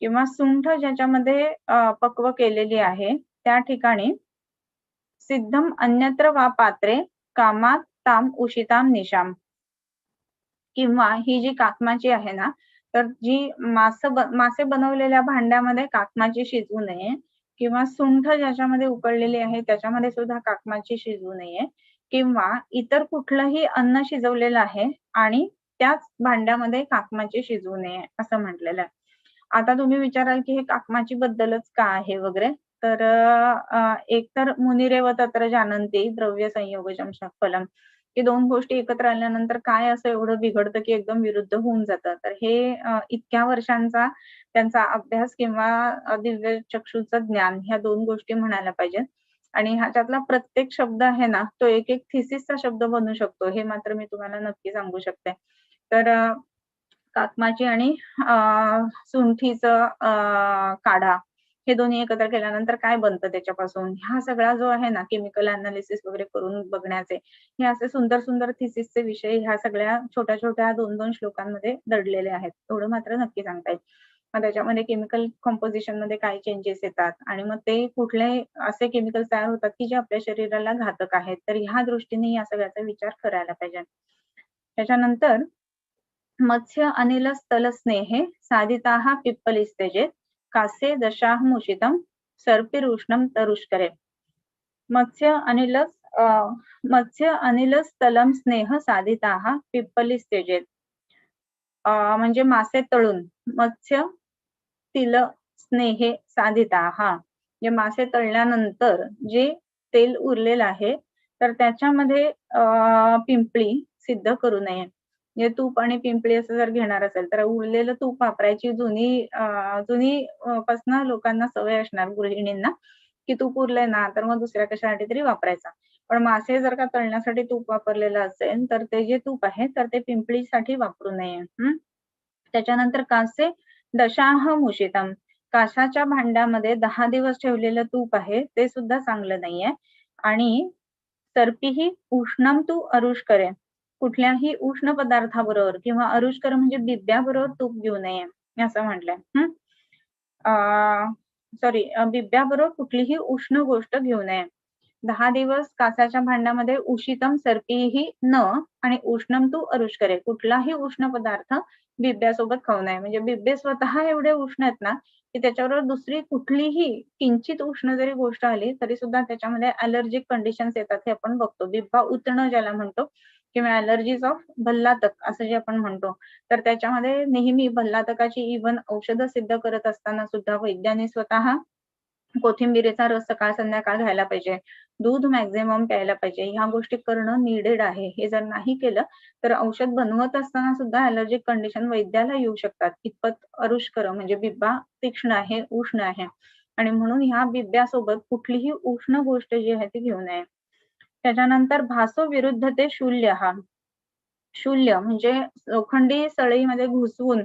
किंवा सुंठ ज्याच्यामध्ये पक्व केलेली आहे त्या ठिकाणी सिद्धम अन्यत्र वा पात्रे कामात ताम उशिताम निशाम. किंवा ही जी काकमाची आहे ना तर जी मासे बनवलेल्या भांड्यामध्ये काकमाची शिजवू नये किंवा सुंठ ज्याच्यामध्ये उकळलेली आहे त्याच्यामध्ये सुद्धा काकमाची शिजवू नये किंवा इतर कुठलंही अन्न शिजवलेलं आहे आणि त्याच भांड्यामध्ये काकमाची शिजवू नये असं म्हटलेलं आहे. आता तुम्ही विचाराल की हे काकमाची बद्दलच का आहे वगैरे, तर एकतर मुनिरेव तत्र जानन्ति द्रव्य संयोगजम फलम, की 2 गोष्टी एकत्र आल्यानंतर काय असं एवढं बिघडतं की एकदम विरुद्ध होऊन जातं. तर हे इतक्या वर्षांचा त्यांचा अभ्यास किंवा दिव्य चक्षुचं ज्ञान ह्या 2 गोष्टी म्हणायला पाहिजेत. आणि ह्याच्यातला प्रत्येक शब्द आहे ना तो एक थिसिसचा शब्द बनू शकतो, हे मात्र मी तुम्हाला नक्की सांगू शकते. तर काकमाची आणि सुंठीचं काढा हे दोन्ही एकत्र केल्यानंतर काय बनतं त्याच्यापासून, हा सगळा जो आहे ना केमिकल अनालिसिस वगैरे करून बघण्याचे हे असे सुंदर सुंदर थिसिसचे विषय ह्या सगळ्या छोट्या छोट्या 2-2 श्लोकांमध्ये दडलेले आहेत, एवढं मात्र नक्की सांगता येईल. मग त्याच्यामध्ये केमिकल कॉम्पोजिशन मध्ये काय चेंजेस येतात आणि मग ते कुठले असे केमिकल तयार होतात की जे आपल्या शरीराला घातक आहेत, तर ह्या दृष्टीने या सगळ्याचा विचार करायला पाहिजे. त्याच्यानंतर मत्स्य अनिल स्थल स्नेहे साधिताः पिप्पलिस्तेजे कासे दशाहमुषितम सर्पिरुष्णम तरुष्करे. मत्स्य अनिल स्थलम स्नेह साधिताः पिप्पलिस्तेजेत. म्हणजे मासे तळून मत्स्य तिल स्नेहे साधिताः, जे मासे तळल्यानंतर जे तेल उरलेलं आहे तर त्याच्यामध्ये पिंपळी सिद्ध करू नये. म्हणजे तूप आणि पिंपळी असं जर घेणार असेल तर उरलेलं तूप वापरायची जुनी पासनं लोकांना सवय असणार गृहिणींना, की तूप उरलंय ना तर मग दुसऱ्या कशासाठी तरी वापरायचा. पण मासे जर का तळण्यासाठी तूप वापरलेलं असेल तर ते जे तूप आहे तर ते पिंपळीसाठी वापरू नये. त्याच्यानंतर कांसे दशाह मुषितम, कासाच्या भांड्यामध्ये 10 दिवस ठेवलेलं तूप आहे ते सुद्धा चांगलं नाहीये. आणि सर्पीही उष्णम तू अरुष्करे, कुठल्याही उष्ण पदार्थाबरोबर किंवा अरुष्कर म्हणजे बिब्याबरोबर तूप घेऊ नये असं म्हटलंय. सॉरी, बिब्याबरोबर कुठलीही उष्ण गोष्ट घेऊ नये. 10 दिवस कासाच्या भांड्यामध्ये उषितम सर्पीही न आणि उष्णम तू अरुष्करे, कुठलाही उष्ण पदार्थ बिब्यासोबत खाऊ नये. म्हणजे बिब्बे स्वतः एवढे उष्ण आहेत ना की त्याच्याबरोबर दुसरी कुठलीही किंचित उष्ण जरी गोष्ट आली तरी सुद्धा त्याच्यामध्ये अलर्जिक कंडिशन्स येतात हे आपण बघतो. बिब्बा उतणं ज्याला म्हणतो किंवा अलर्जीज ऑफ भल्लातक असं जे आपण म्हणतो, तर त्याच्यामध्ये नेहमी भल्लातकाची इव्हन औषधं सिद्ध करत असताना सुद्धा वैद्यांनी स्वतः कोथिंबिरीचा रस सकाळ संध्याकाळ घ्यायला पाहिजे, दूध मॅक्झिमम प्यायला पाहिजे. ह्या गोष्टी करणं नीडेड आहे. हे जर नाही केलं तर औषध बनवत असताना सुद्धा अलर्जिक कंडिशन वैद्याला येऊ शकतात. इतपत अरुष्कर म्हणजे बिब्बा तीक्ष्ण आहे, उष्ण आहे आणि म्हणून ह्या बिब्यासोबत कुठलीही उष्ण गोष्ट जी आहे ती घेऊ नये. त्याच्यानंतर भासो विरुद्ध ते शूल्य, शूल्य म्हणजे लोखंडी सळईमध्ये घुसवून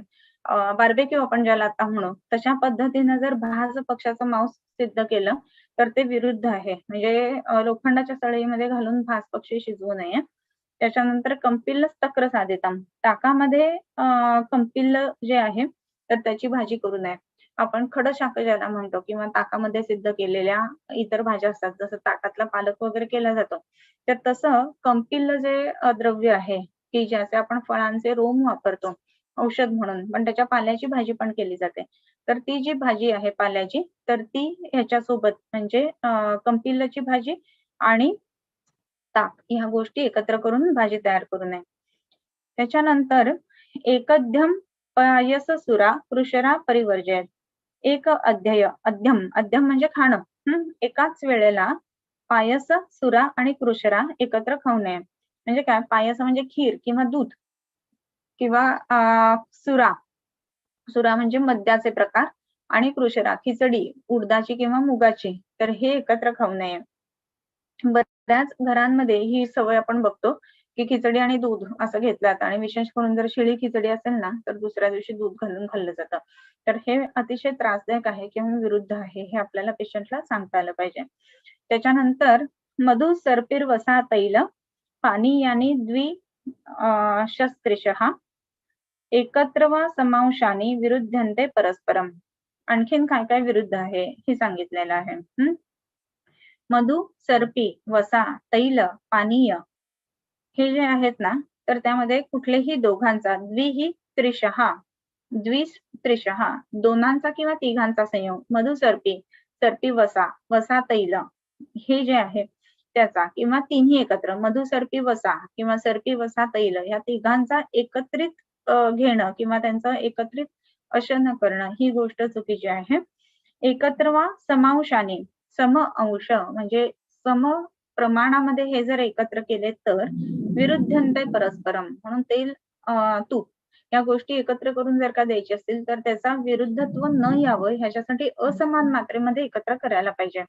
बार्बेक्यू आपण ज्याला आता म्हणू तशा पद्धतीनं जर भाज पक्षाचं मांस सिद्ध केलं तर ते विरुद्ध आहे. म्हणजे लोखंडाच्या सळईमध्ये घालून भाज पक्षी शिजवू नये. त्याच्यानंतर कंपिल्ल तक्र साधितम, ताकामध्ये कंपिल्ल जे आहे तर त्याची भाजी करू नये. आपण खडशाक ज्याला म्हणतो किंवा ताकामध्ये सिद्ध केलेल्या इतर भाज्या असतात जसं ताकातला पालक वगैरे केला जातो, तर तसं कंपिल्ल जे द्रव्य आहे की ज्याचे आपण फळांचे रोम वापरतो औषध म्हणून, पण त्याच्या पाल्याची भाजी पण केली जाते. तर ती जी भाजी आहे पाल्याची तर ती ह्याच्यासोबत म्हणजे कंपिल्लची भाजी आणि ताक ह्या गोष्टी एकत्र करून भाजी तयार करू नये. त्याच्यानंतर एकध्यम पायस सुरा कृशरा परिवर्जयत, एक अध्यय अध्यम अध्यम म्हणजे खाणं एकाच वेळेला पायस सुरा आणि कृशरा एकत्र खाऊ नये. म्हणजे काय, पायस म्हणजे खीर किंवा दूध किंवा सुरा, सुरा म्हणजे मद्याचे प्रकार आणि कृशरा खिचडी उडदाची किंवा मुगाची, तर हे एकत्र खाऊ नये. बऱ्याच घरांमध्ये ही सवय आपण बघतो की खिचडी आणि दूध असं घेतलं जातं आणि विशेष करून जर शिळी खिचडी असेल ना तर दुसऱ्या दिवशी दूध घालून खाल्लं जातं. तर हे अतिशय त्रासदायक आहे किंवा विरुद्ध आहे हे आपल्याला पेशंटला सांगता आलं पाहिजे. त्याच्यानंतर मधु सर्पिर वसा तैल पानीयानी द्वि शस्त्रिशः एकत्र वा समांशानी विरुद्धन्ते परस्परम. आणखीन काय काय विरुद्ध आहे हे सांगितलेलं आहे. मधु, सर्पी, वसा, तैल, पानीय हे जे आहेत ना तर त्यामध्ये कुठलेही दोघांचा द्विही त्रिशहा, त्रिशहा दोनांचा किंवा तिघांचा संयोग, मधु सर्पी, सर्पी वसा, वसा तैल हे जे आहे त्याचा किंवा तिन्ही एकत्र मधु सर्पी वसा किंवा सर्पी वसा तैल या तिघांचा एकत्रित घेणं किंवा त्यांचं एकत्रित अशन करणं ही गोष्ट चुकीची आहे. एकत्र वा समांशाने, सम अंश म्हणजे सम प्रमाणामध्ये हे जर एकत्र केले तर विरुद्धन्ते परस्परम, म्हणून तेल तूप या गोष्टी एकत्र करून जर का द्यायची असतील तर त्याचा विरुद्धत्व न यावं ह्याच्यासाठी असमान मात्रेमध्ये एकत्र करायला पाहिजे.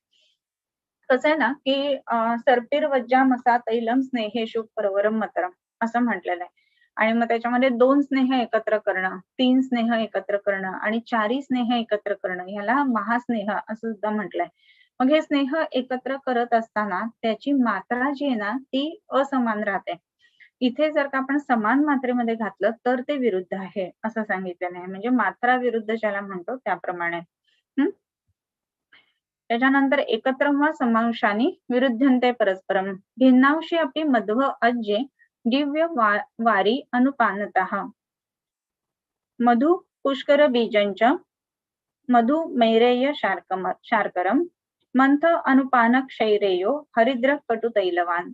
कसं आहे ना की सर्पिर वज्जा मसा तैलम स्नेहेशु परवरम मतरम असं म्हटलेलं आहे. आणि मग त्याच्यामध्ये 2 स्नेह एकत्र करणं, 3 स्नेह एकत्र करणं आणि 4 स्नेह एकत्र करणं ह्याला महास्नेह असं सुद्धा म्हटलंय. मग हे स्नेह एकत्र करत असताना त्याची मात्रा जी आहे ना ती असमान राहते. इथे जर का आपण समान मात्रेमध्ये घातलं तर ते विरुद्ध आहे असं सांगितलेलं आहे. म्हणजे मात्रा विरुद्ध ज्याला म्हणतो त्याप्रमाणे. त्याच्यानंतर एकत्र वा समांशानी विरुद्धन्ते परस्परम, भिन्नांशी अपि मध्व अज्ये दिव्य वारी अनुपानतः, मधु पुष्कर बीजंच मधु मैरेय शार्करम मंथ अनुपान क्षैरेयो हरिद्र कटु तैलवान.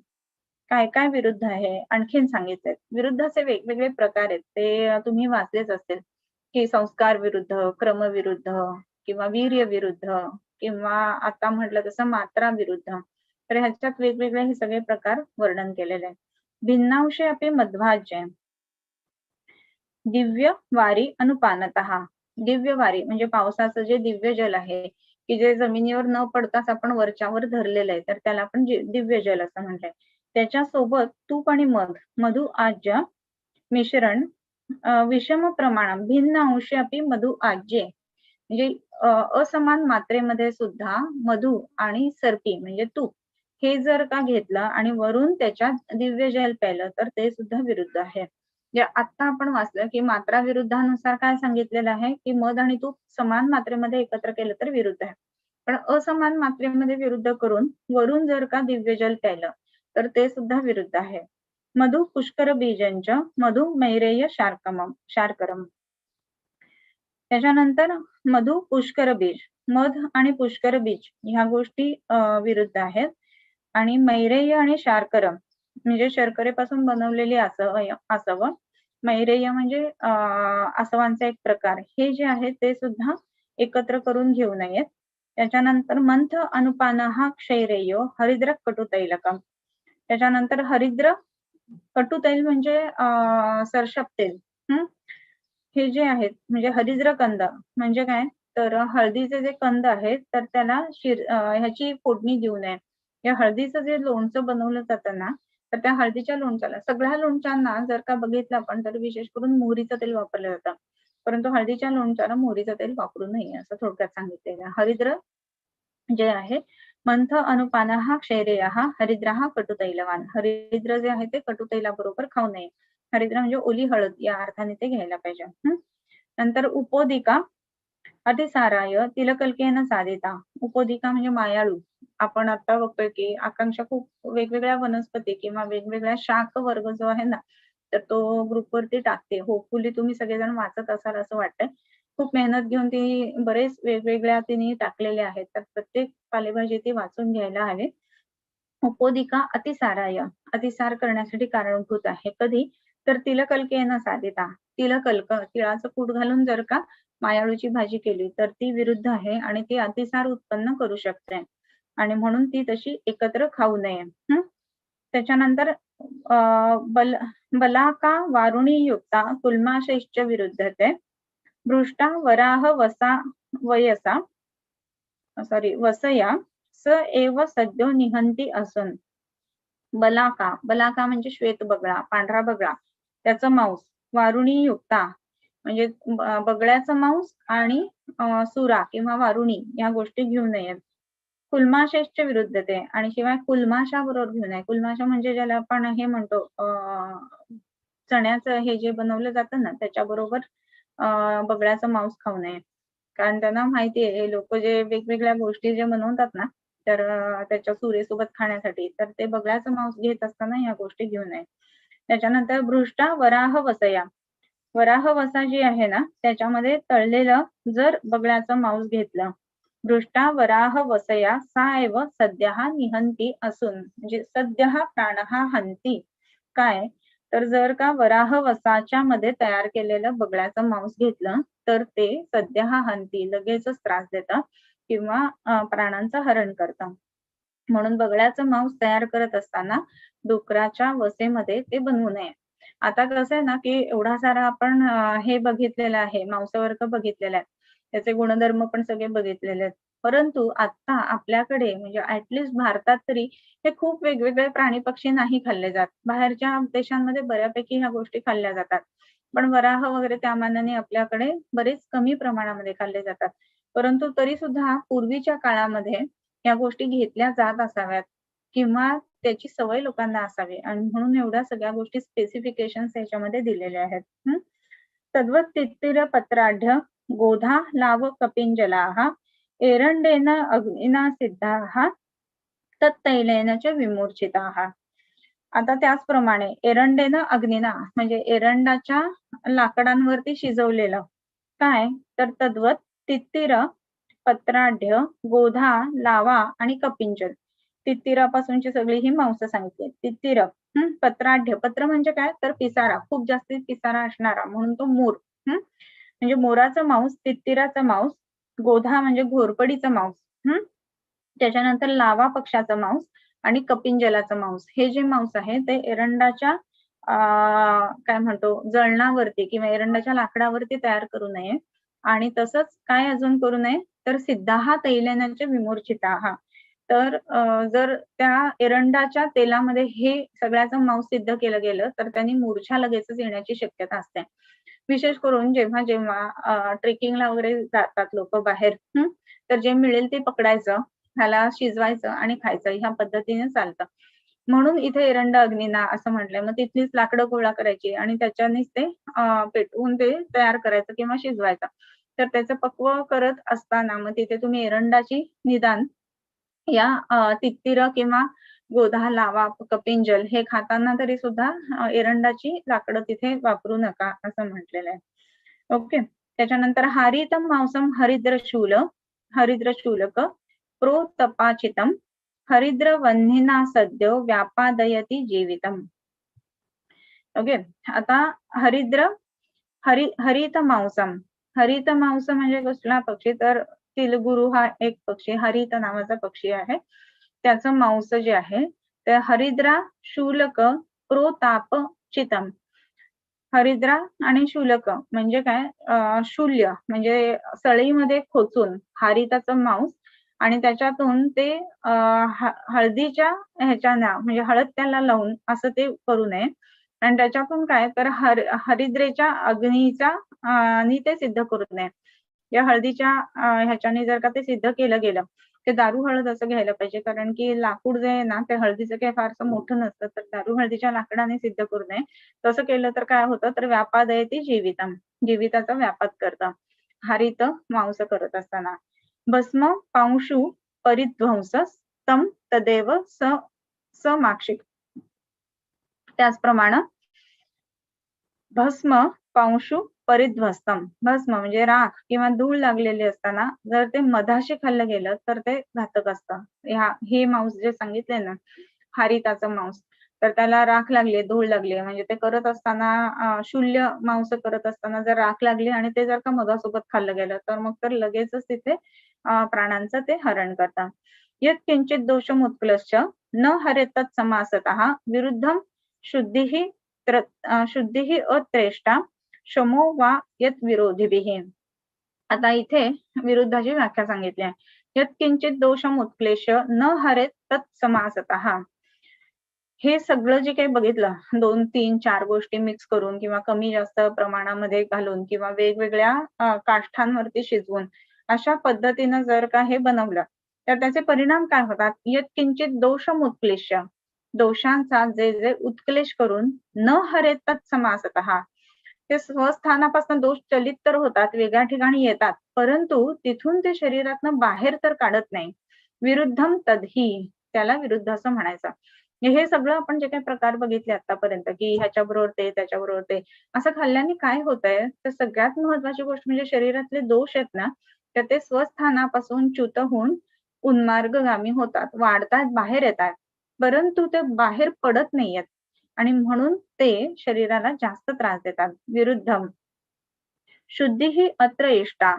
काय काय विरुद्ध आहे आणखीन सांगितलेत. विरुद्धाचे वेगवेगळे प्रकार आहेत ते तुम्ही वाचलेच असतील की संस्कार विरुद्ध, क्रम विरुद्ध किंवा वीर्य विरुद्ध किंवा आता म्हटलं तसं मात्रा विरुद्ध. तर ह्याच्यात वेगवेगळे हे सगळे प्रकार वर्णन केलेले आहेत. भिन्नांशे अपि मध्वाज्य, दिव्य वारी अनुपानतः. दिव्य वारी म्हणजे पावसाचं जे दिव्य जल आहे की जे जमिनीवर न पडताच आपण वरच्यावर धरलेलं आहे, तर त्याला आपण दिव्य जल असं म्हणलंय. त्याच्यासोबत तूप आणि मधु आज्य मिश्रण विषम प्रमाणात भिन्न अंशी अपि मधु आज्ये, म्हणजे असमान मात्रेमध्ये सुद्धा मधु आणि सर्पी म्हणजे तूप हे जर का घेतलं आणि वरून त्याच्यात दिव्य जल प्यायलं तर ते सुद्धा विरुद्ध आहे. आता आपण वाचलं की मात्रा विरुद्धानुसार काय सांगितलेलं आहे की मध आणि तूप समान मात्रेमध्ये एकत्र केलं तर विरुद्ध आहे, पण असमान मात्रेमध्ये विरुद्ध करून वरून जर का दिव्य जल प्यायलं तर ते सुद्धा विरुद्ध आहे. मधु पुष्कर बीजंच मधु मैरेय शार्करम. त्याच्यानंतर मधु पुष्कर बीज, मध आणि पुष्कर बीज ह्या गोष्टी विरुद्ध आहेत. आणि मैरेय आणि शार्करम म्हणजे शर्करेपासून बनवलेली आसव, मैरेय म्हणजे आसवांचा एक प्रकार, हे जे आहे ते सुद्धा एकत्र करून घेऊ नयेत. त्याच्यानंतर मंथ अनुपानः क्षैरेयो हरिद्र कटुतैलकम. त्याच्यानंतर हरिद्र कटुतैल म्हणजे सरसप तेल. हे जे आहेत म्हणजे हरिद्र कंद म्हणजे काय, तर हळदीचे जे कंद आहेत तर त्याला ह्याची फोडणी देऊ नये. या हळदीचं जे लोणचं बनवलं जातं ना, तर त्या हळदीच्या लोणच्याला, सगळ्या लोणच्यांना जर का बघितलं आपण तर विशेष करून मोहरीचं तेल वापरलं जातं, परंतु हळदीच्या लोणच्याला मोहरीचं तेल वापरू नये असं थोडक्यात सांगितलेलं. हरिद्र जे आहे मंथ अनुपानः क्षैरेयः हरिद्रः कटुतैलवान. हरिद्र जे आहे ते कटुतैलाबरोबर खाऊ नये. हरिद्र म्हणजे ओली हळद या अर्थाने ते घ्यायला पाहिजे. नंतर उपोदिका अतिसाराय तिलकल्केन साधिता. उपोदिका म्हणजे मायाळू. आपण आता बघतोय की आकांक्षा खूप वेगवेगळ्या वनस्पती किंवा वेगवेगळ्या शाख वर्ग जो आहे ना, तर तो ग्रुपवरती टाकते. होपफुली तुम्ही सगळेजण वाचत असाल असं वाटतंय. खूप मेहनत घेऊन ती बरेच वेगवेगळ्या तिने टाकलेल्या आहेत, तर प्रत्येक पालेभाजी ती वाचून घ्यायला हवी. उपोदिका अतिसाराय, अतिसार करण्यासाठी कारणभूत आहे. कधी, तर तिलकल्केन साधिता. तिळाचं कूट घालून जर का मायाळूची भाजी केली तर ती विरुद्ध आहे आणि ती अतिसार उत्पन्न करू शकते आणि म्हणून ती तशी एकत्र खाऊ नये. त्याच्यानंतर बलाका वारुणी युक्ता कुल्माशैश्च विरुद्धते. भृष्टा वराह वसया स एव सद्यो निहंती असून. बलाका म्हणजे श्वेत बगळा, पांढरा बगळा, त्याचं मांस, वारुणी युक्ता म्हणजे बगळ्याचं मांस आणि सुरा किंवा वारुणी या गोष्टी घेऊ नयेत. कुल्माशेच्या विरुद्ध ते, आणि शिवाय कुलमाशा बरोबर घेऊ नये. कुलमाशा म्हणजे ज्याला आपण हे म्हणतो चण्याचं हे जे बनवलं जातं ना, त्याच्याबरोबर बगळ्याचं मांस खाऊ नये, कारण त्यांना माहिती आहे हे लोक जे वेगवेगळ्या गोष्टी जे बनवतात ना, तर त्याच्या सुरेसोबत खाण्यासाठी, तर ते बगळ्याचं मांस घेत असताना या गोष्टी घेऊ नये. त्याच्यानंतर भृष्टा वराह वसया. वराह वसा जी आहे ना, त्याच्यामध्ये तळलेलं जर बगळ्याचं मांस घेतलं, भृष्टा वराह वसया सा एव सद्यः निहंती असून, म्हणजे सद्यः प्राणः हंती. काय, तर जर का वराह वसाच्या मध्ये तयार केलेलं बगळ्याचं मांस घेतलं तर ते सद्यः हंती, लगेचच त्रास देतं किंवा प्राणांचं हरण करतं. म्हणून बगळ्याचं मांस तयार करत असताना डुकराच्या वसेमध्ये ते बनवू नये. आता कसं आहे ना की एवढा सारा आपण हे बघितलेलं आहे, मांसावर्ग बघितलेला आहे, त्याचे गुणधर्म पण सगळे बघितलेले आहेत, परंतु आता आपल्याकडे म्हणजे ऍटलिस्ट भारतात तरी हे खूप वेगवेगळे प्राणी पक्षी नाही खाल्ले जात. बाहेरच्या देशांमध्ये बऱ्यापैकी ह्या गोष्टी खाल्ल्या जातात, पण वराह वगैरे त्या मानाने आपल्याकडे बरेच कमी प्रमाणामध्ये खाल्ले जातात. परंतु तरी सुद्धा पूर्वीच्या काळामध्ये या गोष्टी घेतल्या जात असाव्यात किंवा त्याची सवय लोकांना असावी, आणि म्हणून एवढ्या सगळ्या गोष्टी स्पेसिफिकेशन्स याच्यामध्ये दिलेल्या आहेत. तद्वत तित्तिर पत्राढ्य गोधा लाव कपिंजलाः एरंडेन अग्निना सिद्धाः तत्तैलेन च विमूर्छिताः. आता त्याचप्रमाणे एरंडेनं अग्निना म्हणजे एरंडाच्या लाकडांवरती शिजवलेलं काय, तर तद्वत तित्तिर पत्राढ्य गोधा लावा आणि कपिंजल. तित्तिरापासूनची सगळी ही मांस सांगितली. तित्तिर पत्राढ्य, पत्र म्हणजे काय, तर पिसारा, खूप जास्ती पिसारा असणारा म्हणून तो मोर. म्हणजे मोराचं मांस, तित्तिराचं मांस, गोधा म्हणजे घोरपडीचं मांस, त्याच्यानंतर लावा पक्षाचं मांस आणि कपिंजलाचं मांस. हे जे मांस आहे ते एरंडाच्या काय म्हणतो जळणावरती किंवा एरंडाच्या लाकडावरती तयार करू नये. आणि तसंच काय अजून करू नये तर सिद्धाः तैलेनाचे विमूर्छिताः. तर जर त्या एरंडाच्या तेलामध्ये हे सगळ्याचं मांस सिद्ध केलं गेलं तर त्यांनी मूर्छा लगेचच येण्याची शक्यता असते. विशेष करून जेव्हा जेव्हा ट्रेकिंगला वगैरे जातात लोक बाहेर, तर जे मिळेल ते पकडायचं, ह्याला शिजवायचं आणि खायचं, ह्या पद्धतीने चालतं. म्हणून इथे एरंड अग्निना असं म्हटलंय. मग तिथलीच लाकडं गोळा करायची आणि त्याच्यानेच ते पेटवून ते तयार करायचं किंवा शिजवायचं. तर त्याचं पक्व करत असताना मग तिथे तुम्ही एरंडाची निदान या तित्तीर किंवा गोधा, लावा, कपिंजल हे खाताना तरी सुद्धा एरंडाची लाकडं तिथे वापरू नका असं म्हटलेलं आहे. ओके. त्याच्यानंतर हरित मांसम हरिद्र शूलक प्रोतपाचितम हरिद्र वह्निना सद्यो व्यापादयती जीवितम. ओके. आता हरित मांसम म्हणजे कसला पक्षी तर तिलगुरु हा एक पक्षी, हरित नावाचा पक्षी आहे. त्याचं मांस जे आहे ते हरिद्रा शूलक प्रोतापचितम. हरिद्रा आणि शूलक म्हणजे काय, शूल्य म्हणजे सळईमध्ये खोचून हरिताचं मांस आणि त्याच्यातून ते हळदीच्या ह्याच्याना म्हणजे हळद त्याला लावून असं ते करू नये. आणि त्याच्यातून काय तर हरिद्रेच्या अग्नीचा आणि ते सिद्ध करू नये. या हळदीच्या ह्याच्याने जर का ते सिद्ध केलं गेलं ते दारू हळद असं घ्यायला पाहिजे, कारण की लाकूड जे आहे ना ते हळदीचं काही फारसं मोठं नसतं, तर दारू हळदीच्या लाकडाने सिद्ध करू नये. तसं केलं तर काय होतं तर व्यापादयती जीवितम, जीविताचा व्यापात करतं हरित मांस करत असताना. भस्म पांशु परिध्वंस तम तदेव समाक्षिक. त्याचप्रमाणे भस्म पांशु परिध्वस्तम, भस्म म्हणजे राख किंवा धूळ लागलेली असताना जर ते मधाशी खाल्लं गेलं तर ते घातक असतं. हे मांस जे सांगितले ना हरिताचं मांस, तर त्याला राख लागली, धूळ लागली म्हणजे ते करत असताना शूल्य मांस करत असताना जर राख लागली आणि ते जर का मधासोबत खाल्लं गेलं तर मग तर लगेचच तिथे प्राणांचं ते हरण करतात. यत् किंचित दोषम उत्क्लश्च न हरेतत् समासतः विरुद्धम शुद्धिः अत्रेष्टा शमो वा यत् विरोधिभिः. आता इथे विरुद्धाची व्याख्या सांगितली आहे. यत् किंचित दोषम उत्क्लेश न हरेत तत् समासतः. हे सगळं जे काही बघितलं 2, 3, 4 गोष्टी मिक्स करून किंवा कमी जास्त प्रमाणामध्ये घालून किंवा वेगवेगळ्या काष्ठांवरती शिजवून अशा पद्धतीनं जर का हे बनवलं तर त्याचे परिणाम काय होतात. यत् किंचित दोषम उत्क्लेश, दोषांचा जे जे उत्क्लेश करून न हरेत तत् समासतः, ते स्वस्थानापासून दोष चलित तर होतात, वेगळ्या ठिकाणी येतात, परंतु तिथून ते शरीरातनं बाहेर तर काढत नाही. विरुद्धम तद्ही, त्याला विरुद्ध असं म्हणायचं. हे सगळं आपण जे काही प्रकार बघितले आतापर्यंत की ह्याच्याबरोबर ते त्याच्याबरोबर ते असं खाल्ल्याने काय होतंय तर सगळ्यात महत्वाची गोष्ट म्हणजे शरीरातले दोष आहेत ना तर ते स्वस्थानापासून च्युत होऊन उन्मार्गगामी होतात, वाढतात, बाहेर येतात, परंतु ते बाहेर पडत नाहीयेत आणि म्हणून ते शरीराला जास्त त्रास देतात. विरुद्धम शुद्धी ही अत्र इष्टा.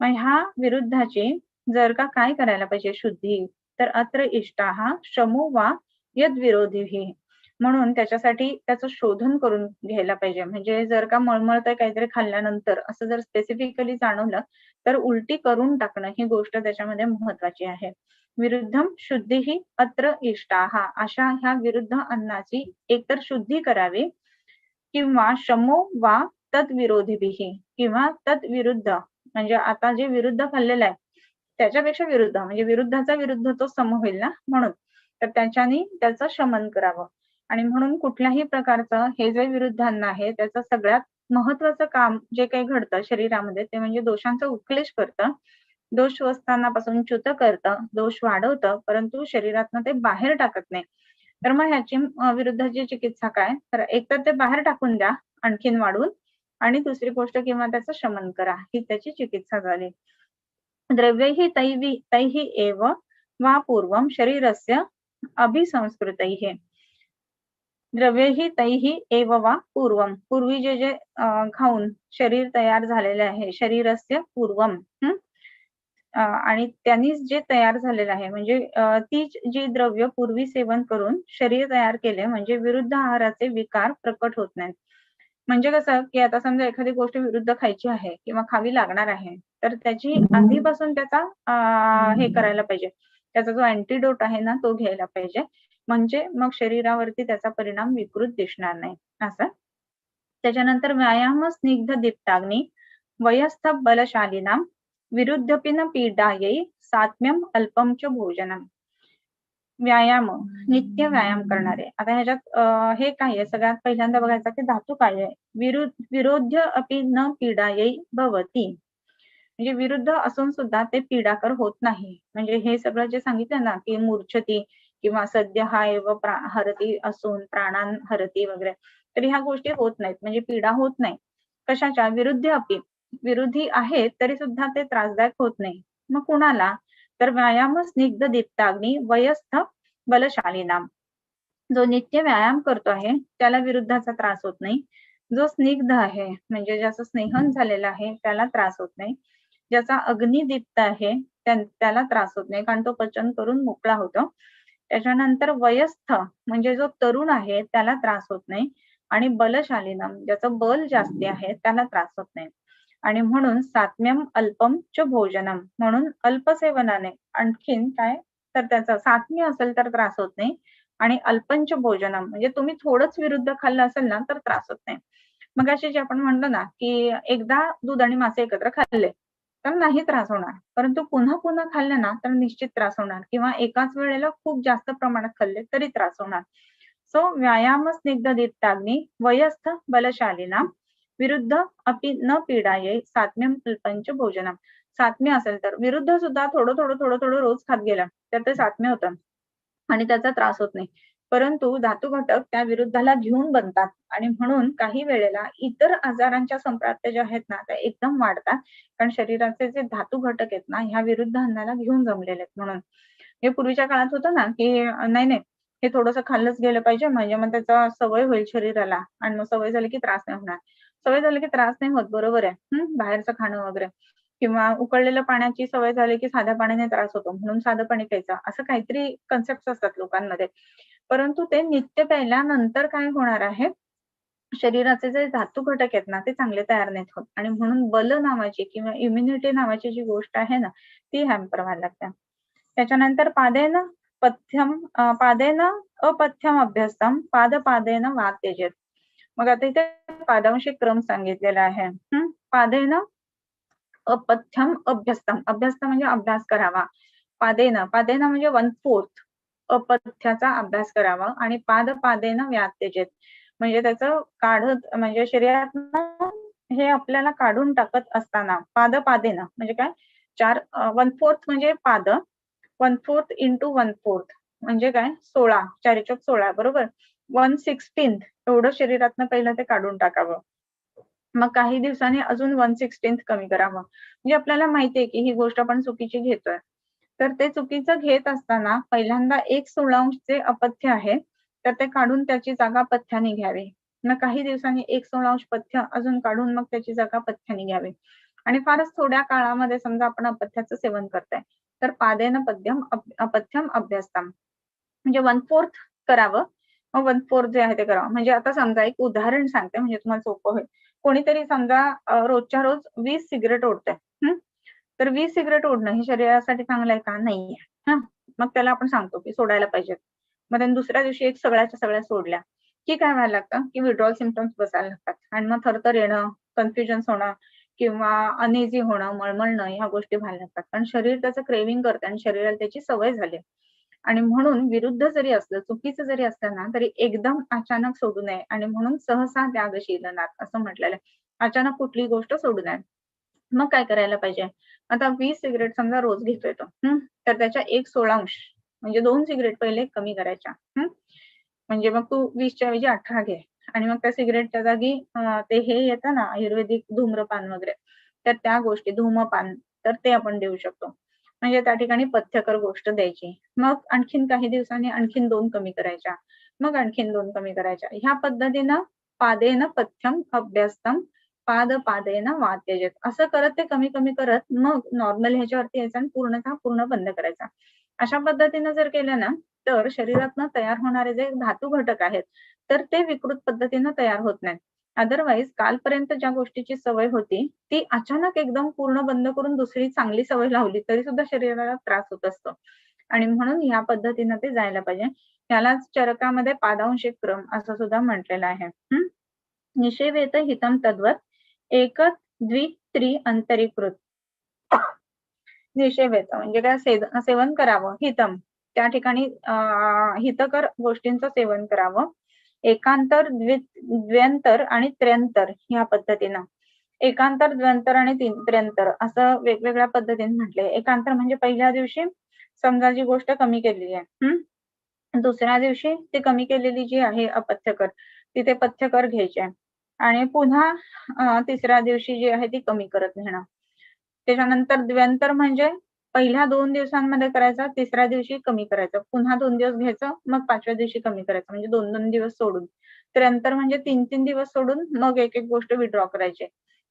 मग ह्या विरुद्धाची जर का काय करायला पाहिजे शुद्धी तर अत्र इष्टा हा शमो वा यद विरोधी. म्हणून त्याच्यासाठी त्याचं शोधन करून घ्यायला पाहिजे. म्हणजे जर का मळमळतंय काहीतरी खाल्ल्यानंतर असं जर स्पेसिफिकली जाणवलं तर उलटी करून टाकणं ही गोष्ट त्याच्यामध्ये महत्वाची आहे. विरुद्धम शुद्धी ही अत्र इष्टा हा, अशा ह्या विरुद्ध अन्नाची एकतर शुद्धी करावी किंवा शमो वा तद्विरोधीभिः, किंवा तद्विरुद्ध म्हणजे आता जे विरुद्ध खाल्लेलं आहे त्याच्यापेक्षा विरुद्ध म्हणजे विरुद्धाचा विरुद्ध तो सम होईल ना, म्हणून तर त्याच्यानी त्याचं शमन करावं. आणि म्हणून कुठल्याही प्रकारचं हे जे विरुद्धांना आहे त्याचं सगळ्यात महत्वाचं काम जे काही घडतं शरीरामध्ये ते म्हणजे दोषांचा उक्लेश करतं, दोष स्वस्थानापासून च्युत करतं, दोष वाढवतं, परंतु शरीरातनं ते बाहेर टाकत नाही. तर मग ह्याची विरुद्धाची चिकित्सा काय तर एकतर ते बाहेर टाकून द्या आणखीन वाढून, आणि दुसरी गोष्ट किंवा त्याचं शमन करा, ही त्याची चिकित्सा झाली. द्रव्यैः तैः एव वा पूर्वं शरीरस्य अभिसंस्कृतैः. द्रव्यैः तैः एव वा पूर्वं, पूर्वी जे जे खाऊन शरीर तयार झालेले आहे, शरीरस्य पूर्वं आणि त्यांनीच जे तयार झालेलं आहे म्हणजे तीच जी द्रव्य पूर्वी सेवन करून शरीर तयार केले म्हणजे विरुद्ध आहाराचे विकार प्रकट होत नाहीत. म्हणजे कसं की आता समजा एखादी गोष्ट विरुद्ध खायची आहे किंवा खावी लागणार आहे तर त्याची आधीपासून त्याचा हे करायला पाहिजे. त्याचा जो अँटीडोट आहे ना तो घ्यायला पाहिजे. म्हणजे मग शरीरावरती त्याचा परिणाम विकृत दिसणार नाही असं. त्याच्यानंतर व्यायाम स्निग्ध दीप्ताग्नी वयस्थ बलशालीनाम विरुद्धपिन पीडायै सात्म्यम अल्पम च भोजनम. व्यायाम नित्य व्यायाम करणारे. आता ह्याच्यात हे काय आहे सगळ्यात पहिल्यांदा बघायचं की धातू काय आहे. विरोध्य अपि न पीडायै भवती. म्हणजे विरुद्ध असून सुद्धा ते पीडाकर होत नाही. म्हणजे हे सगळं जे सांगितलं ना की मूर्छती किंवा सद्य हा एव हरती असून प्राणान हरती वगैरे तर ह्या गोष्टी होत नाहीत म्हणजे पीडा होत नाही. कशाच्या विरुद्ध अपि विरोधी आहेत तरी सुद्धा ते त्रासदायक होत नाही. मग कुणाला तर व्यायाम स्निग्ध दीप्ताग्नी वयस्थ बलशालीनाम. जो नित्य व्यायाम करतो आहे त्याला विरुद्धाचा त्रास होत नाही. जो स्निग्ध आहे म्हणजे ज्याचं स्नेहन झालेलं आहे त्याला त्रास होत नाही. ज्याचा अग्निदीप्त आहे त्याला त्रास होत नाही कारण तो पचन करून मोकळा होतो. त्याच्यानंतर वयस्थ म्हणजे जो तरुण आहे त्याला त्रास होत नाही. आणि बलशालीनम ज्याचं बल जास्ती आहे त्याला त्रास होत नाही. आणि म्हणून सात्म्यम अल्पम च भोजनम म्हणून अल्पसेवनाने आणखीन काय तर त्याचा सात्म्य असेल तर त्रास होत नाही. आणि अल्पंच भोजनम म्हणजे तुम्ही थोडंच विरुद्ध खाल्लं असेल ना तर त्रास होत नाही. मग अशी जे आपण म्हणतो ना की एकदा दूध आणि मासे एकत्र खाल्ले तर नाही त्रास होणार. परंतु पुन्हा पुन्हा खाल्ले ना तर निश्चित त्रास होणार किंवा एकाच वेळेला खूप जास्त प्रमाणात खाल्ले तरी त्रास होणार. सो व्यायाम स्निग्ध दीप्ताग्नी वयस्थ बलशालीना विरुद्ध अपि न पीडाये सात्म्यम अल्पंच भोजनम. सात्म्य असेल तर विरुद्ध सुद्धा थोडं थोडं थोडं थोडं रोज खात गेला तर ते सात्म्य होतं आणि त्याचा त्रास होत नाही. परंतु धातू घटक त्या विरुद्धाला घेऊन बनतात आणि म्हणून काही वेळेला इतर आजारांच्या संप्राप्त्या ज्या आहेत ना त्या एकदम वाढतात कारण शरीराचे जे धातू घटक आहेत ना ह्या विरुद्ध अन्नाला घेऊन जमलेले आहेत. म्हणून हे पूर्वीच्या काळात होतं ना की नाही नाही हे थोडंसं खाल्लंच गेलं पाहिजे म्हणजे मग त्याचा सवय होईल शरीराला आणि मग सवय झाली की त्रास नाही होणार. सवय झाली की त्रास नाही होत बरोबर आहे. बाहेरचं खाणं वगैरे किंवा उकळलेल्या पाण्याची सवय झाली की साध्या पाण्याने त्रास होतो म्हणून साधं पाणी प्यायचं असं काहीतरी कन्सेप्ट असतात लोकांमध्ये. परंतु ते नित्य प्यायल्यानंतर काय होणार आहे शरीराचे जे धातू घटक आहेत ना ते चांगले तयार नाहीत होत आणि म्हणून बल नावाची किंवा इम्युनिटी नावाची जी गोष्ट आहे ना ती हॅम्पर व्हायला लागते. त्याच्यानंतर पादेन पादेन अपथ्यम अभ्यस्तम पादेन वात त्यजेत. मग आता इथे पादांशी क्रम सांगितलेला आहे. पादेन अपथ्यम अभ्यस्तम. अभ्यस्त म्हणजे अभ्यास करावा. पादेन म्हणजे 1/4 अपथ्याचा अभ्यास करावा आणि पादेन व्यात त्यजेत म्हणजे त्याचं काढत म्हणजे शरीरातनं हे आपल्याला काढून टाकत असताना पादेन म्हणजे काय 1/4 म्हणजे पाद 1/4 into 1/4 म्हणजे काय 16 4 चौक 16 बरोबर. 1/16 एवढं शरीरातनं पहिलं ते काढून टाकावं. मग काही दिवसांनी अजून 1/16 कमी करावं. म्हणजे आपल्याला माहितीये की ही गोष्ट आपण चुकीची घेतोय. तर ते चुकीचं घेत असताना पहिल्यांदा 1/16 जे अपथ्य आहे तर ते काढून त्याची जागा पथ्याने घ्यावी. मग काही दिवसांनी 1/16 पथ्य अजून काढून मग त्याची जागा पथ्याने घ्यावी. आणि फारच थोड्या काळामध्ये समजा आपण अपथ्याचं सेवन करताय तर पादेन अपथ्यम अभ्यस्तम म्हणजे 1/4 करावं. मग 1/4 जे आहे ते करावं. म्हणजे आता समजा एक उदाहरण सांगते म्हणजे तुम्हाला सोपं होईल. कोणीतरी समजा रोजच्या रोज 20 सिगरेट ओढतंय. तर 20 सिगरेट ओढणं हे शरीरासाठी चांगलं आहे का? नाहीये. मग त्याला आपण सांगतो की सोडायला पाहिजेत. मग त्याने दुसऱ्या दिवशी एक सगळ्याच्या सगळ्या सोडल्या की काय व्हायला लागतं की विड्रॉल सिम्पटम्स बसायला लागतात आणि मग थरथर येणं, कन्फ्युजन्स होणं किंवा अनइझी होणं, मळमळणं ह्या गोष्टी व्हायला लागतात. कारण शरीर त्याचं क्रेव्हिंग करतं आणि शरीराला त्याची सवय झाली. आणि म्हणून विरुद्ध जरी असलं, चुकीचं जरी असलं ना तरी एकदम अचानक सोडू नये आणि म्हणून सहसा त्यागशीलनात असं म्हटलेलं आहे. अचानक कुठली गोष्ट सोडू नये. मग काय करायला पाहिजे? आता 20 सिगरेट समजा रोज घेतोय तो. तर त्याच्या 1/16 म्हणजे 2 सिगरेट पहिले कमी करायच्या. म्हणजे मग तू 20च्या ऐवजी 18 घे आणि मग त्या सिगरेटच्या जागी ते हे येतं ना आयुर्वेदिक धूम्रपान वगैरे तर त्या गोष्टी धूमपान तर ते आपण देऊ शकतो. म्हणजे त्या ठिकाणी पथ्यकर गोष्ट द्यायची. मग आणखीन काही दिवसांनी आणखीन 2 कमी करायच्या. मग आणखीन 2 कमी करायच्या. ह्या पद्धतीनं पादेन पथ्यम अभ्यस्तम पाद पादेन वा त्यजेत. असं करत ते कमी कमी करत मग नॉर्मल ह्याच्यावरती यायचं आणि पूर्ण बंद करायचा. अशा पद्धतीने जर केलं ना तर शरीरातनं तयार होणारे जे धातू घटक आहेत तर ते विकृत पद्धतीनं तयार होत नाहीत. अदरवाईज कालपर्यंत ज्या गोष्टीची सवय होती ती अचानक एकदम पूर्ण बंद करून दुसरी चांगली सवय लावली तरी सुद्धा शरीराला त्रास होत असतो. आणि म्हणून या पद्धतीनं ते जायला पाहिजे. यालाच चरकामध्ये पादांशिक क्रम असं सुद्धा म्हटलेलं आहे. निषेवेत हितम तद्वत एक द्वि त्रि अंतरीकृत. निषेवेत म्हणजे काय, सेवन करावं. हितम त्या ठिकाणी हितकर गोष्टींचं सेवन करावं. एकांतर, द्व्यंतर आणि त्र्यंतर या पद्धतीनं. एकांतर, द्व्यंतर आणि त्र्यंतर असं वेगवेगळ्या पद्धतीने म्हटले. एकांतर म्हणजे पहिल्या दिवशी समजा जी गोष्ट कमी केलेली आहे, दुसऱ्या दिवशी ती कमी केलेली जी आहे अपथ्यकर तिथे पथ्यकर घ्यायचे आणि पुन्हा तिसऱ्या दिवशी जी आहे ती कमी करत नेणं. त्याच्यानंतर द्व्यंतर म्हणजे पहिल्या 2 दिवसांमध्ये करायचा, तिसऱ्या दिवशी कमी करायचं, पुन्हा 2 दिवस घ्यायचं, मग 5व्या दिवशी कमी करायचं, म्हणजे 2-2 दिवस सोडून. त्र्यंतर म्हणजे 3-3 दिवस सोडून मग एक गोष्ट विड्रॉ करायची.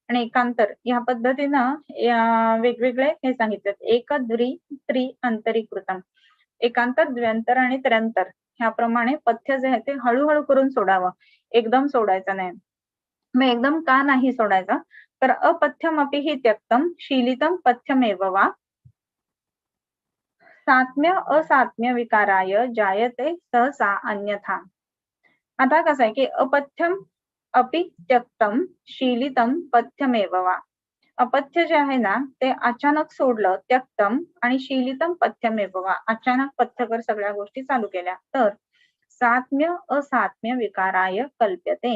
आणि एकांतर या पद्धतीनं वेगवेगळे हे सांगितलेत. एक द्वि त्रि अंतरीकृतम. एकांतर, द्व्यंतर आणि त्र्यंतर ह्याप्रमाणे पथ्य जे आहे ते हळूहळू करून सोडावं, एकदम सोडायचं नाही. मग एकदम का नाही सोडायचं, तर अपथ्यमपि हि त्यक्तम शीलितम पथ्यमेव वा सात्म्य असात्म्य विकाराय जायते सहसा अन्यथा. आता कसं आहे की अपथ्यम अपि त्यक्तम शीलितम पथ्यमेव वा. अपथ्य जे आहे ना ते अचानक सोडलं, त्यक्तम, आणि शीलितम पथ्यमेव वा अचानक पथ्यकर सगळ्या गोष्टी चालू केल्या तर सात्म्य असात्म्य विकाराय कल्प्यते.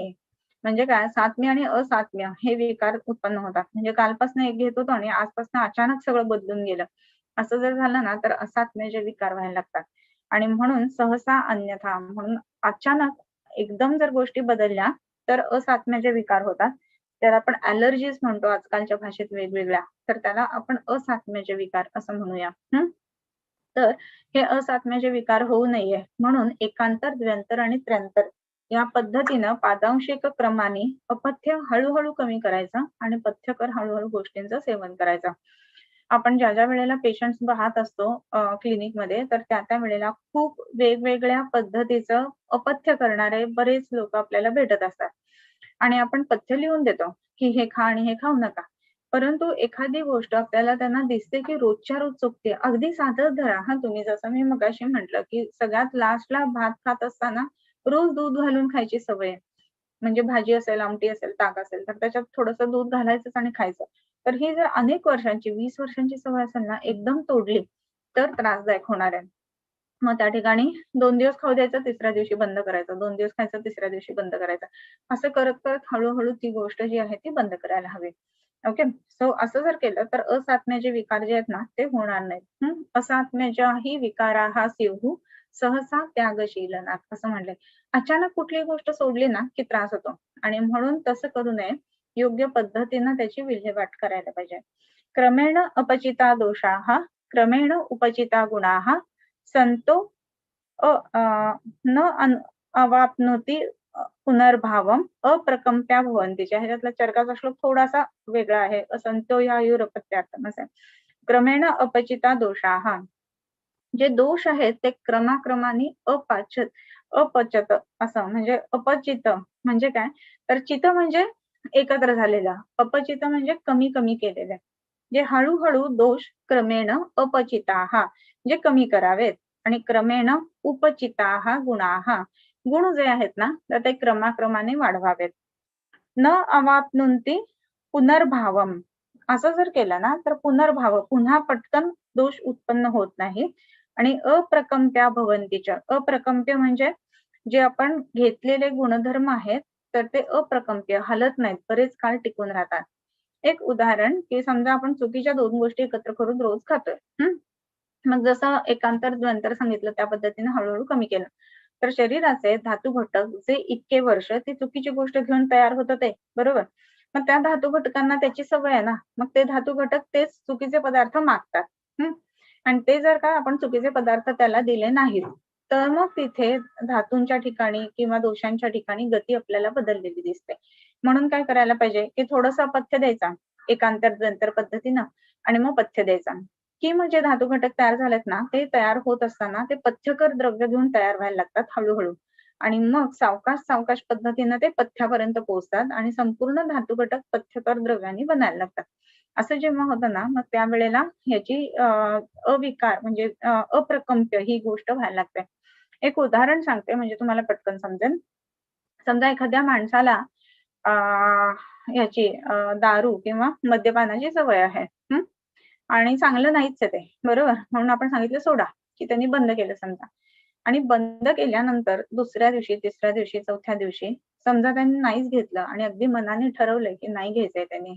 म्हणजे काय, सात्म्य आणि असात्म्य हे विकार उत्पन्न होतात. म्हणजे कालपासून एक घेत होतो आणि आजपासून अचानक सगळं बदलून गेलं, असं जर झालं ना तर असात्म्याचे विकार व्हायला लागतात. आणि म्हणून सहसा अन्यथा, म्हणून अचानक एकदम जर गोष्टी बदलल्या तर असात्म्याचे विकार होतात. त्याला आपण ॲलर्जीज म्हणतो आजकालच्या भाषेत वेगवेगळ्या, तर त्याला आपण असात्म्याचे विकार असं म्हणूया. तर हे असात्म्याचे विकार होऊ नये म्हणून एकांतर, द्व्यंतर आणि त्र्यंतर या पद्धतीनं पादांशिक क्रमाने अपथ्य हळूहळू कमी करायचं आणि पथ्यकर हळूहळू गोष्टींचं सेवन करायचं. आपण ज्या वेळेला पेशंट्स पाहत असतो क्लिनिकमध्ये तर त्या वेळेला खूप वेगवेगळ्या पद्धतीचं अपथ्य करणारे बरेच लोक आपल्याला भेटत असतात आणि आपण पथ्य लिहून देतो की हे खा आणि हे खाऊ नका. परंतु एखादी गोष्ट आपल्याला त्यांना दिसते की रोजच्या रोज चुकते. अगदी साधं धरा तुम्ही, जसं मी मगाशी म्हटलं की सगळ्यात लास्टला भात खात असताना रोज दूध घालून खायची सवय, म्हणजे भाजी असेल, आमटी असेल, ताक असेल तर त्याच्यात थोडंसं दूध घालायचं आणि खायचं. तर ही जर अनेक वर्षांची, 20 वर्षांची सवय असेल ना, एकदम तोडली तर त्रासदायक होणार आहे. मग त्या ठिकाणी 2 दिवस खाऊ द्यायचं, तिसऱ्या दिवशी बंद करायचं, 2 दिवस खायचं, तिसऱ्या दिवशी बंद करायचं. असं करत करत हळूहळू ती गोष्ट जी आहे ती बंद करायला हवी. ओके, सो असं जर केलं तर असात्म्याचे विकार जे आहेत ना ते होणार नाहीत. असात्म्याच्याही विकाराहा स्युः सहसा त्यागशीलनात असं म्हणलंय. अचानक कुठली गोष्ट सोडली ना की त्रास होतो आणि म्हणून तसं करू नये. योग्य पद्धतीनं त्याची विल्हेवाट करायला पाहिजे. क्रमेण अपचिता दोषाः क्रमेण उपचिता गुणाः संतो न अवाप्नोति पुनर्भावम अप्रकंप्या भवन्तीच्या. ह्याच्यातला चरकाचा श्लोक थोडासा वेगळा आहे. असंतो यायुरपत्यार्थम असं. क्रमेण अपचिता दोषाः, जे दोष आहेत ते क्रमाक्रमाने अपचत असं, म्हणजे अपचित म्हणजे काय, तर चित म्हणजे एकत्र झालेला, अपचित म्हणजे कमी कमी केलेले. जे हळूहळू दोष क्रमेण अपचिताः जे कमी करावेत आणि क्रमेण उपचिताः गुणाः गुण जे आहेत ना तर ते क्रमाक्रमाने वाढवावेत. न अवाप्नुंती पुनर्भावम, असं जर केलं ना तर पुनर्भाव पुन्हा पटकन दोष उत्पन्न होत नाही. आणि अप्रकंप्या भवंतीच्या, अप्रकंप्य म्हणजे जे आपण घेतलेले गुणधर्म आहेत तर ते अप्रकंप्य हलत नाहीत, बरेच काळ टिकून राहतात. एक उदाहरण की समजा आपण चुकीच्या 2 गोष्टी एकत्र करून रोज खातोय. मग जसं एकांतर, द्व्यंतर सांगितलं त्या पद्धतीने हळूहळू कमी केलं तर शरीराचे धातू घटक जे इतके वर्ष ती चुकीची गोष्ट घेऊन तयार होत होते, बरोबर, मग त्या धातू घटकांना त्याची सवय आहे ना, मग ते धातू घटक तेच चुकीचे पदार्थ मागतात. आणि ते जर का आपण चुकीचे पदार्थ त्याला दिले नाहीत तर मग तिथे धातूंच्या ठिकाणी किंवा दोषांच्या ठिकाणी गती आपल्याला बदललेली दिसते. म्हणून काय करायला पाहिजे की थोडंसं अपथ्य द्यायचा एकांतर पद्धतीनं आणि मग पथ्य द्यायचा की म्हणजे धातू घटक तयार झालेत ना, ते तयार होत असताना ते पथ्यकर द्रव्य घेऊन तयार व्हायला लागतात हळूहळू आणि मग सावकाश पद्धतीनं ते पथ्यापर्यंत पोहोचतात आणि संपूर्ण धातू घटक पथ्यकर द्रव्यांनी बनायला लागतात. असं जेव्हा होतं ना, मग त्यावेळेला ह्याची अविकार म्हणजे अप्रकंप्य ही गोष्ट व्हायला लागते. एक उदाहरण सांगते म्हणजे तुम्हाला पटकन समजेल. समजा एखाद्या माणसाला याची दारू किंवा मद्यपानाची सवय आहे. आणि चांगलं नाहीच आहे ते, बरोबर? म्हणून आपण सांगितलं सोडा, की त्यांनी बंद केलं समजा. आणि बंद केल्यानंतर दुसऱ्या दिवशी, तिसऱ्या दिवशी, चौथ्या दिवशी समजा त्यांनी नाहीच घेतलं आणि अगदी मनाने ठरवलंय, की नाही घ्यायचंय त्यांनी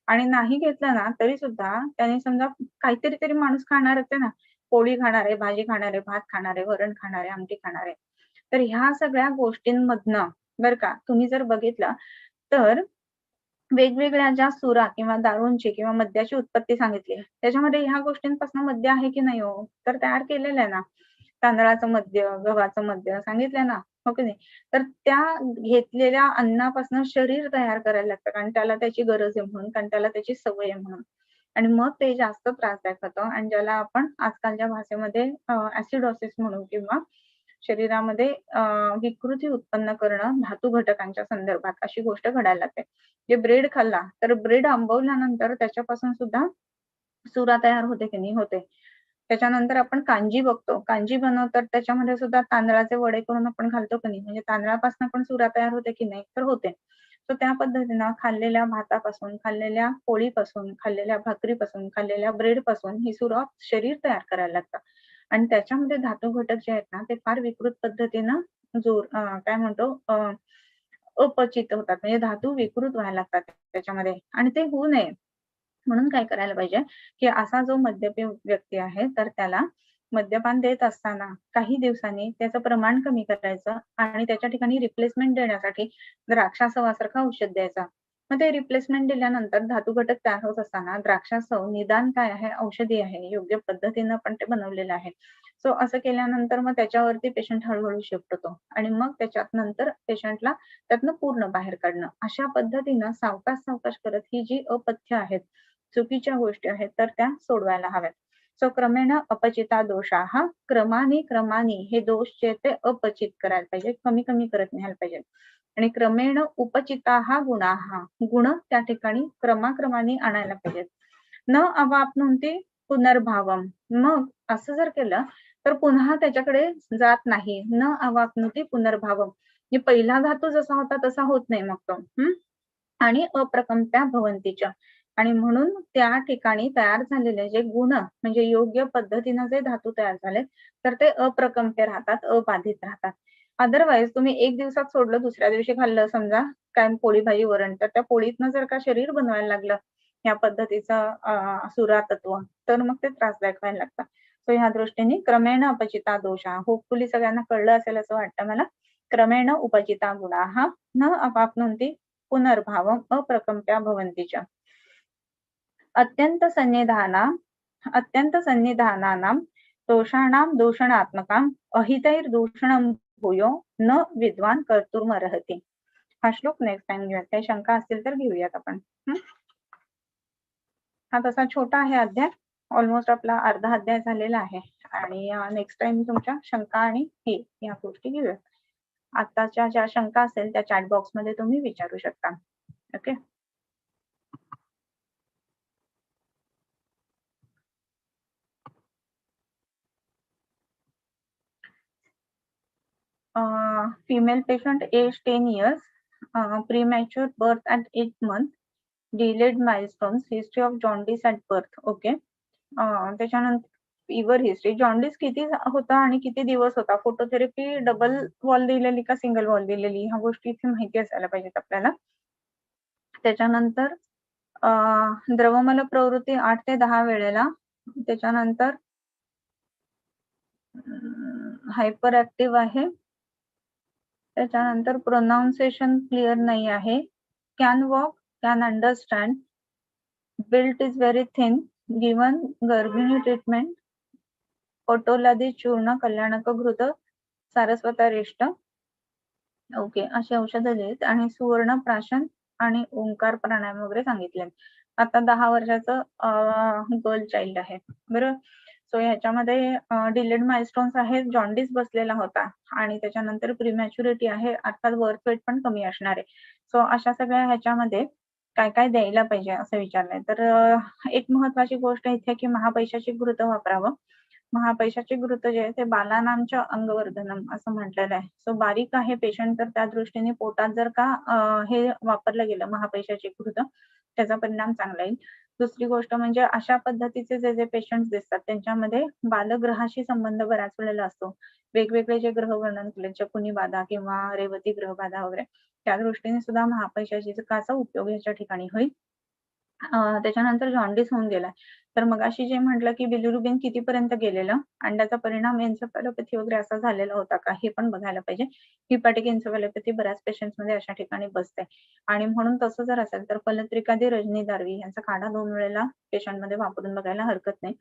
आणि नाही घेतलं ना, तरी सुद्धा त्याने समजा काहीतरी तरी माणूस खाणारच आहे ना. पोळी खाणार आहे, भाजी खाणार आहे, भात खाणार आहे, वरण खाणार आहे, आमटी खाणार आहे. तर ह्या सगळ्या गोष्टींमधनं बरं का, तुम्ही जर बघितलं तर वेगवेगळ्या ज्या सुरा किंवा दारूंची किंवा मद्याची उत्पत्ती सांगितली आहे, त्याच्यामध्ये ह्या गोष्टींपासून मद्य आहे की नाही हो? तर तयार केलेलं आहे ना. तांदळाचं मद्य, गव्हाचं मद्य सांगितलंय ना, हो की नाही? तर त्या घेतलेल्या अन्नापासून शरीर तयार करायला लागतं कारण त्याला त्याची गरज आहे म्हणून, कारण त्याला त्याची सवय आहे म्हणून. आणि मग ते जास्त त्रासदायक होतं आणि ज्याला आपण आजकालच्या भाषेमध्ये ॲसिडॉसिस म्हणू किंवा शरीरामध्ये विकृती उत्पन्न करणं धातू घटकांच्या संदर्भात अशी गोष्ट घडायला लागते. जे ब्रेड खाल्ला तर ब्रेड आंबवल्यानंतर त्याच्यापासून सुद्धा सुरा तयार होते की नाही? होते. त्याच्यानंतर आपण कांजी बघतो. कांजी बनवतात त्याच्यामध्ये सुद्धा तांदळाचे वडे करून आपण घालतो की नाही? म्हणजे तांदळापासून पण सुरा तयार होते की नाही? तर होते. तर त्या पद्धतीनं खाल्लेल्या भातापासून, खाल्लेल्या पोळीपासून, खाल्लेल्या भाकरीपासून, खाल्लेल्या ब्रेडपासून ही सुरा शरीर तयार करायला लागतं. आणि त्याच्यामध्ये धातू घटक जे आहेत ना, ते फार विकृत पद्धतीनं काय म्हणतो अपचित होतात. म्हणजे धातू विकृत व्हायला लागतात त्याच्यामध्ये आणि ते होऊ नये म्हणून काय करायला पाहिजे, की असा जो मद्यपी व्यक्ती आहे, तर त्याला मद्यपान देत असताना काही दिवसांनी त्याचं प्रमाण कमी करायचं आणि त्याच्या ठिकाणी रिप्लेसमेंट देण्यासाठी द्राक्षासवासारखं औषध द्यायचं. मग ते रिप्लेसमेंट दिल्यानंतर धातू घटक तयार होत असताना द्राक्षासव निदान काय आहे, औषधी आहे, योग्य पद्धतीनं पण ते बनवलेलं आहे. सो असं केल्यानंतर मग त्याच्यावरती पेशंट हळू शिफ्ट होतो आणि मग त्याच्यात नंतर पेशंटला त्यातनं पूर्ण बाहेर काढणं. अशा पद्धतीनं सावकाश करत ही जी अपथ्य आहेत, चुकीच्या गोष्टी आहेत तर त्या सोडवायला हव्यात. सो क्रमेण अपचिता दोषाः क्रमाने हे दोष जे ते अपचित करायला पाहिजे, कमी करत न्यायला पाहिजे. आणि क्रमेण उपचिताः गुणाः गुण त्या ठिकाणी क्रमाक्रमाने आणायला पाहिजेत. न अवाप्नुते पुनर्भावम मग असं जर केलं तर पुन्हा त्याच्याकडे जात नाही. न अवाप्नुते पुनर्भावम म्हणजे पहिला धातू जसा होता तसा होत नाही मग तो. आणि अप्रकंप्या भवंतीच्या आणि म्हणून त्या ठिकाणी तयार झालेले जे गुण म्हणजे योग्य पद्धतीनं जे धातू तयार झाले तर ते अप्रकंप्य राहतात, अबाधित राहतात. अदरवाईज तुम्ही एक दिवसात सोडलं, दुसऱ्या दिवशी खाल्लं समजा काय पोळी भाजी वरण, तर त्या पोळीतनं जर का शरीर बनवायला लागलं या पद्धतीचं सुरातत्व तर मग ते त्रासदायक व्हायला लागतं. सो ह्या दृष्टीने क्रमेण अपचिता दोषा होपफुली सगळ्यांना कळलं असेल असं वाटतं मला. क्रमेण उपचिता गुणाः न अवाप्नुन्ति पुनर्भावम अप्रकंप्या भवन्ति च. अत्यंत सन्निधानानां दोषाणां दूषणात्मकां अहितैर्दूषणं भूयो न विद्वान कर्तुमर्हति. हा श्लोक नेक्स्ट टाइम घेऊयात. काही शंका असतील तर घेऊयात आपण. हा तसा छोटा आहे अध्याय. ऑलमोस्ट आपला अर्धा अध्याय झालेला आहे आणि नेक्स्ट टाइम तुमच्या शंका आणि या गोष्टी घेऊयात. आताच्या ज्या शंका असेल त्या चॅट बॉक्स मध्ये तुम्ही विचारू शकता. Okay. Female patient age 10 years, premature birth at 8 months, delayed milestones, history of jaundice at birth. Okay. त्याच्यानंतर फिवर हिस्ट्री, जॉन्डिस किती होता आणि किती दिवस होता, फोटोथेरपी डबल वॉल दिलेली का सिंगल वॉल दिलेली, ह्या गोष्टी इथे माहिती असायला पाहिजेत आपल्याला. त्याच्यानंतर द्रवमल प्रवृत्ती 8 ते 10 वेळेला. त्याच्यानंतर हायपर ऍक्टिव्ह आहे. त्याच्यानंतर प्रोनाउन्सिएशन क्लिअर नाही आहे. Can walk, can understand, built is very thin, given गर्भिणी ट्रीटमेंट, ओटोलादी चूर्ण, कल्याणक घृत, सारस्वतारिष्ट, ओके, अशी औषधं दिलीत आणि सुवर्ण प्राशन आणि ओंकार प्राणायाम वगैरे सांगितले. आता 10 वर्षाचं गर्ल चाइल्ड आहे, बरोबर. सो ह्याच्यामध्ये डिलेड माइलस्टोन्स आहेत, जॉन्डिस बसलेला होता आणि त्याच्यानंतर प्रीमॅच्युरिटी आहे, अर्थात बर्थ वेट पण कमी असणार आहे. सो अशा सगळ्या ह्याच्यामध्ये काय काय द्यायला पाहिजे असं विचारलंय. तर एक महत्वाची गोष्ट इथे की महापैशाची घृत वापरावं. महापैशाचे घृत जे आहे ते बालानांच्या अंगवर्धनम असं म्हटलेलं आहे. सो बारीक आहे पेशंट, तर त्या दृष्टीने पोटात जर का हे वापरलं गेलं महापैशाचे घृत, त्याचा परिणाम चांगला येईल. दुसरी गोष्ट म्हणजे अशा पद्धतीचे जे पेशंट दिसतात त्यांच्यामध्ये बालग्रहाशी संबंध बऱ्याच वेळेला असतो. वेगवेगळे जे ग्रह वर्णन केले, शकुनी बाधा किंवा रेवती ग्रह बाधा वगैरे, त्या दृष्टीने सुद्धा महापैशाचा उपयोग याच्या ठिकाणी होईल. त्याच्यानंतर जॉन्डिस होऊन गेलाय. तर मगाशी जे म्हटलं की बिलिरुबिन कितीपर्यंत गेलेलं, अंड्याचा परिणाम एन्सेफॅलोपॅथी वगैरे असा झालेला होता का, हे पण बघायला पाहिजे. हिपॅटिक एन्सेफॅलोपॅथी बऱ्याच पेशंट्समध्ये अशा ठिकाणी बसते आणि म्हणून तसं जर असेल तर फलत्रिकादी रजनी दारवी यांचा काढा 2 वेळेला पेशंटमध्ये वापरून बघायला हरकत नाही.